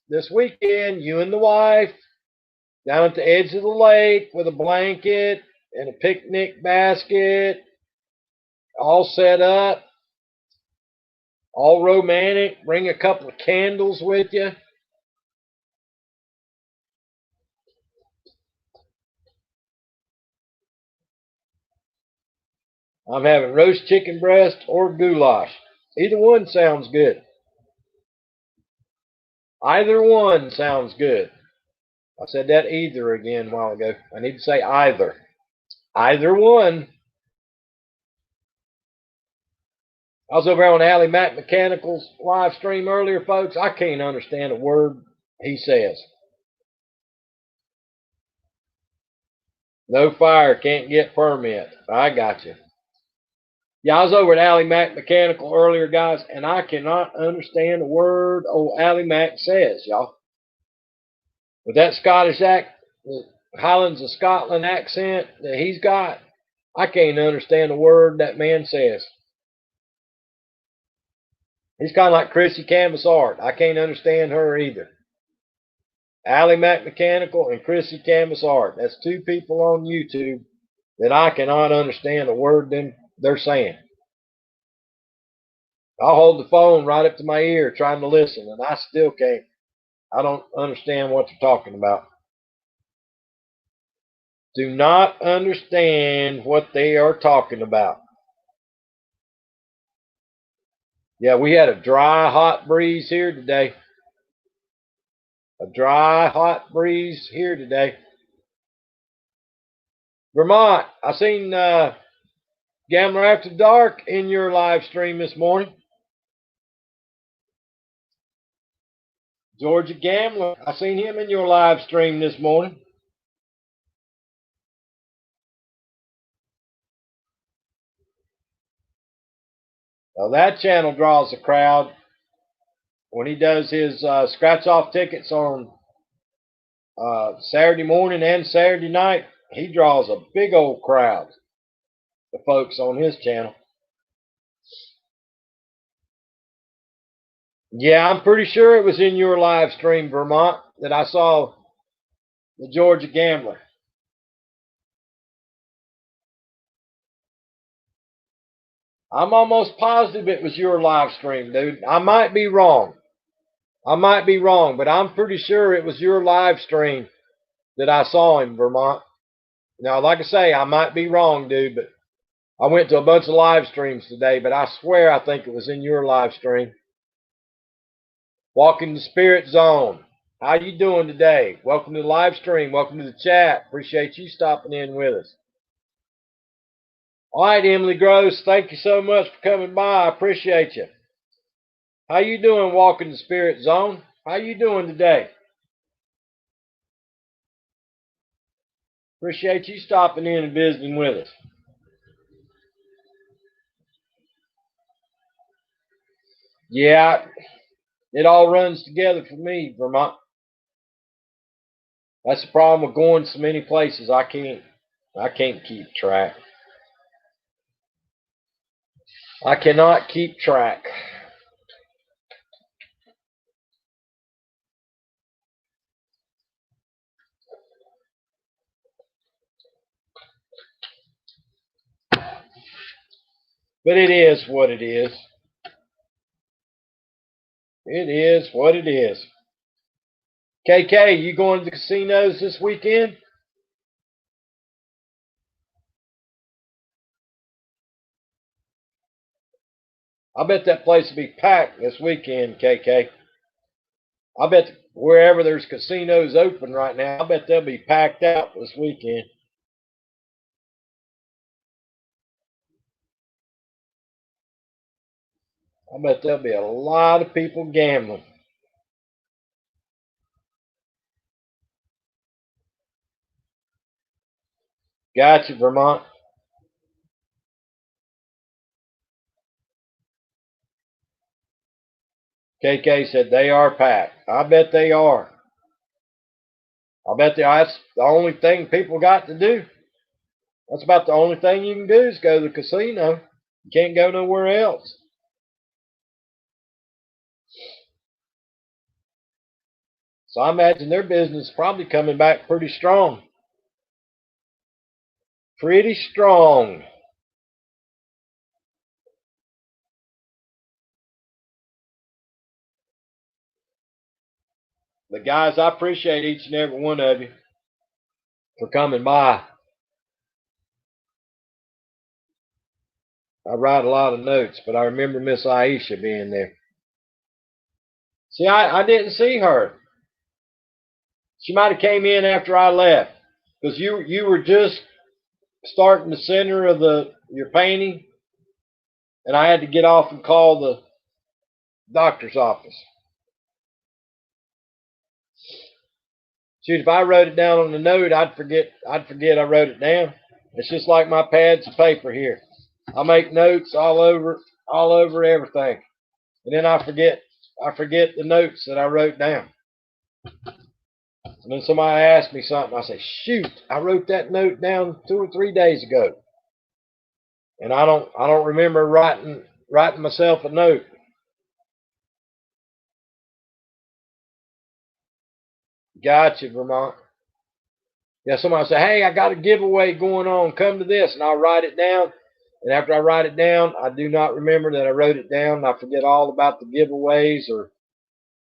This weekend, you and the wife, down at the edge of the lake with a blanket and a picnic basket, all set up, all romantic. Bring a couple of candles with you. I'm having roast chicken breast or goulash. Either one sounds good. Either one sounds good. I said that either again a while ago. I need to say either. Either one. I was over on Allie Mac Mechanical's live stream earlier, folks. I can't understand a word he says. No fire, can't get permit. I got you. Yeah, I was over at Allie Mac Mechanical earlier, guys, and I cannot understand a word old Allie Mac says, y'all. With that Scottish the Highlands of Scotland accent that he's got, I can't understand a word that man says. He's kind of like Chrissy Canvas Art. I can't understand her either. Allie Mac Mechanical and Chrissy Canvas Art. That's two people on YouTube that I cannot understand a word they're saying. I'll hold the phone right up to my ear trying to listen, and I still can't. I don't understand what they're talking about. Do not understand what they are talking about. Yeah, we had a dry, hot breeze here today. A dry, hot breeze here today. Vermont, I seen Gambler After Dark in your live stream this morning. Georgia Gambler, I seen him in your live stream this morning. Now that channel draws a crowd. When he does his scratch-off tickets on Saturday morning and Saturday night, he draws a big old crowd. The folks on his channel. Yeah, I'm pretty sure it was in your live stream, Vermont, that I saw the Georgia Gambler. I'm almost positive it was your live stream, dude. I might be wrong. But I'm pretty sure it was your live stream that I saw him, Vermont. Now, like I say, I might be wrong, dude, but I went to a bunch of live streams today, but I swear I think it was in your live stream. Walking the Spirit Zone. How you doing today? Welcome to the live stream. Welcome to the chat. Appreciate you stopping in with us. All right, Emily Gross, thank you so much for coming by. I appreciate you. How you doing, Walking the Spirit Zone? How you doing today? Appreciate you stopping in and visiting with us. Yeah, it all runs together for me, Vermont. That's the problem with going so many places. I can't keep track. I cannot keep track. But it is what it is. It is what it is. KK, you going to the casinos this weekend? I bet that place will be packed this weekend, KK. I bet wherever there's casinos open right now, I bet they'll be packed out this weekend. I bet there'll be a lot of people gambling. Gotcha, Vermont. KK said they are packed. I bet they are. That's the only thing people got to do. That's about the only thing you can do is go to the casino. You can't go nowhere else. So I imagine their business is probably coming back pretty strong. Pretty strong. But guys, I appreciate each and every one of you for coming by. I write a lot of notes, but I remember Miss Aisha being there. See, I didn't see her. She might have came in after I left, because you were just starting the center of your painting, and I had to get off and call the doctor's office. Shoot, if I wrote it down on the note, I'd forget I wrote it down. It's just like my pads of paper here. I make notes all over everything. And then I forget the notes that I wrote down. And then somebody asks me something, I say, shoot, I wrote that note down 2 or 3 days ago. And I don't remember writing myself a note. Gotcha, Vermont. Yeah, somebody say, hey, I got a giveaway going on. Come to this. And I'll write it down. And after I write it down, I do not remember that I wrote it down. I forget all about the giveaways or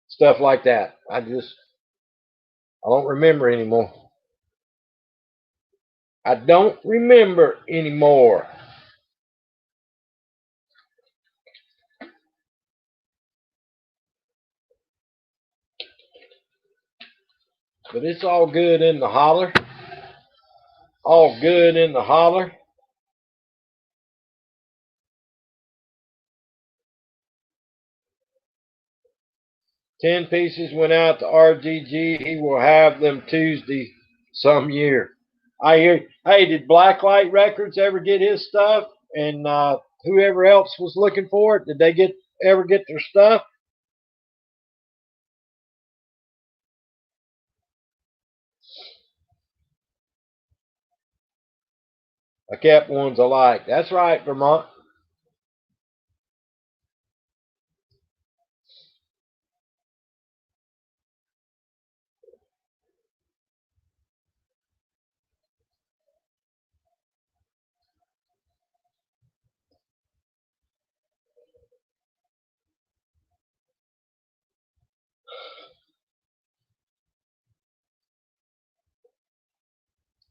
stuff like that. I don't remember anymore. I don't remember anymore. But it's all good in the holler. All good in the holler. $10 pieces went out to RGG. He will have them Tuesday some year. I hear. Hey, did Blacklight Records ever get his stuff? And whoever else was looking for it, did they ever get their stuff? I kept ones I like. That's right, Vermont.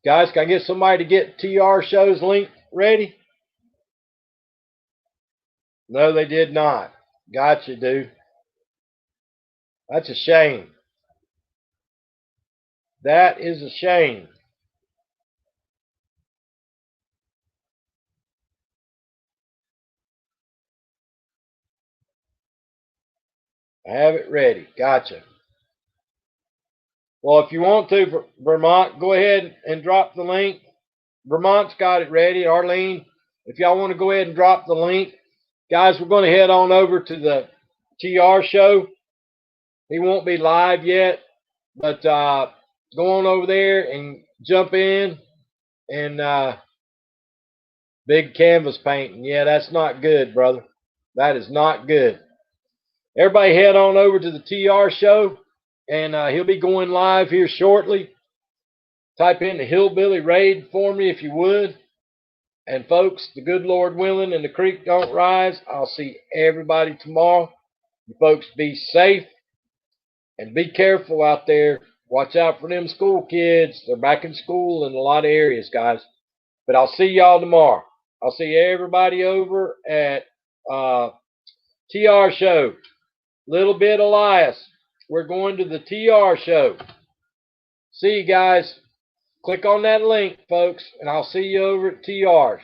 Guys, can I get somebody to get TR Show's link ready? No, they did not. Gotcha, dude. That's a shame. That is a shame. I have it ready. Gotcha. Well, if you want to, Vermont, go ahead and drop the link. Vermont's got it ready. Arlene, if y'all want to go ahead and drop the link. Guys, we're going to head on over to the TR show. He won't be live yet, but go on over there and jump in. And big canvas painting. Yeah, that's not good, brother. That is not good. Everybody head on over to the TR show, and he'll be going live here shortly. Type in the Hillbilly Raid for me if you would. And folks, the good Lord willing and the creek don't rise, I'll see everybody tomorrow. You folks be safe and be careful out there. Watch out for them school kids. They're back in school in a lot of areas, guys. But I'll see y'all tomorrow. I'll see everybody over at TR Show. Little bit Elias. We're going to the TR Show. See you guys. Click on that link, folks, and I'll see you over at TR's.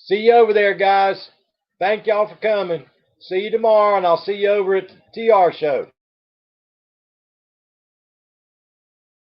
See you over there, guys. Thank y'all for coming. See you tomorrow, and I'll see you over at the TR Show.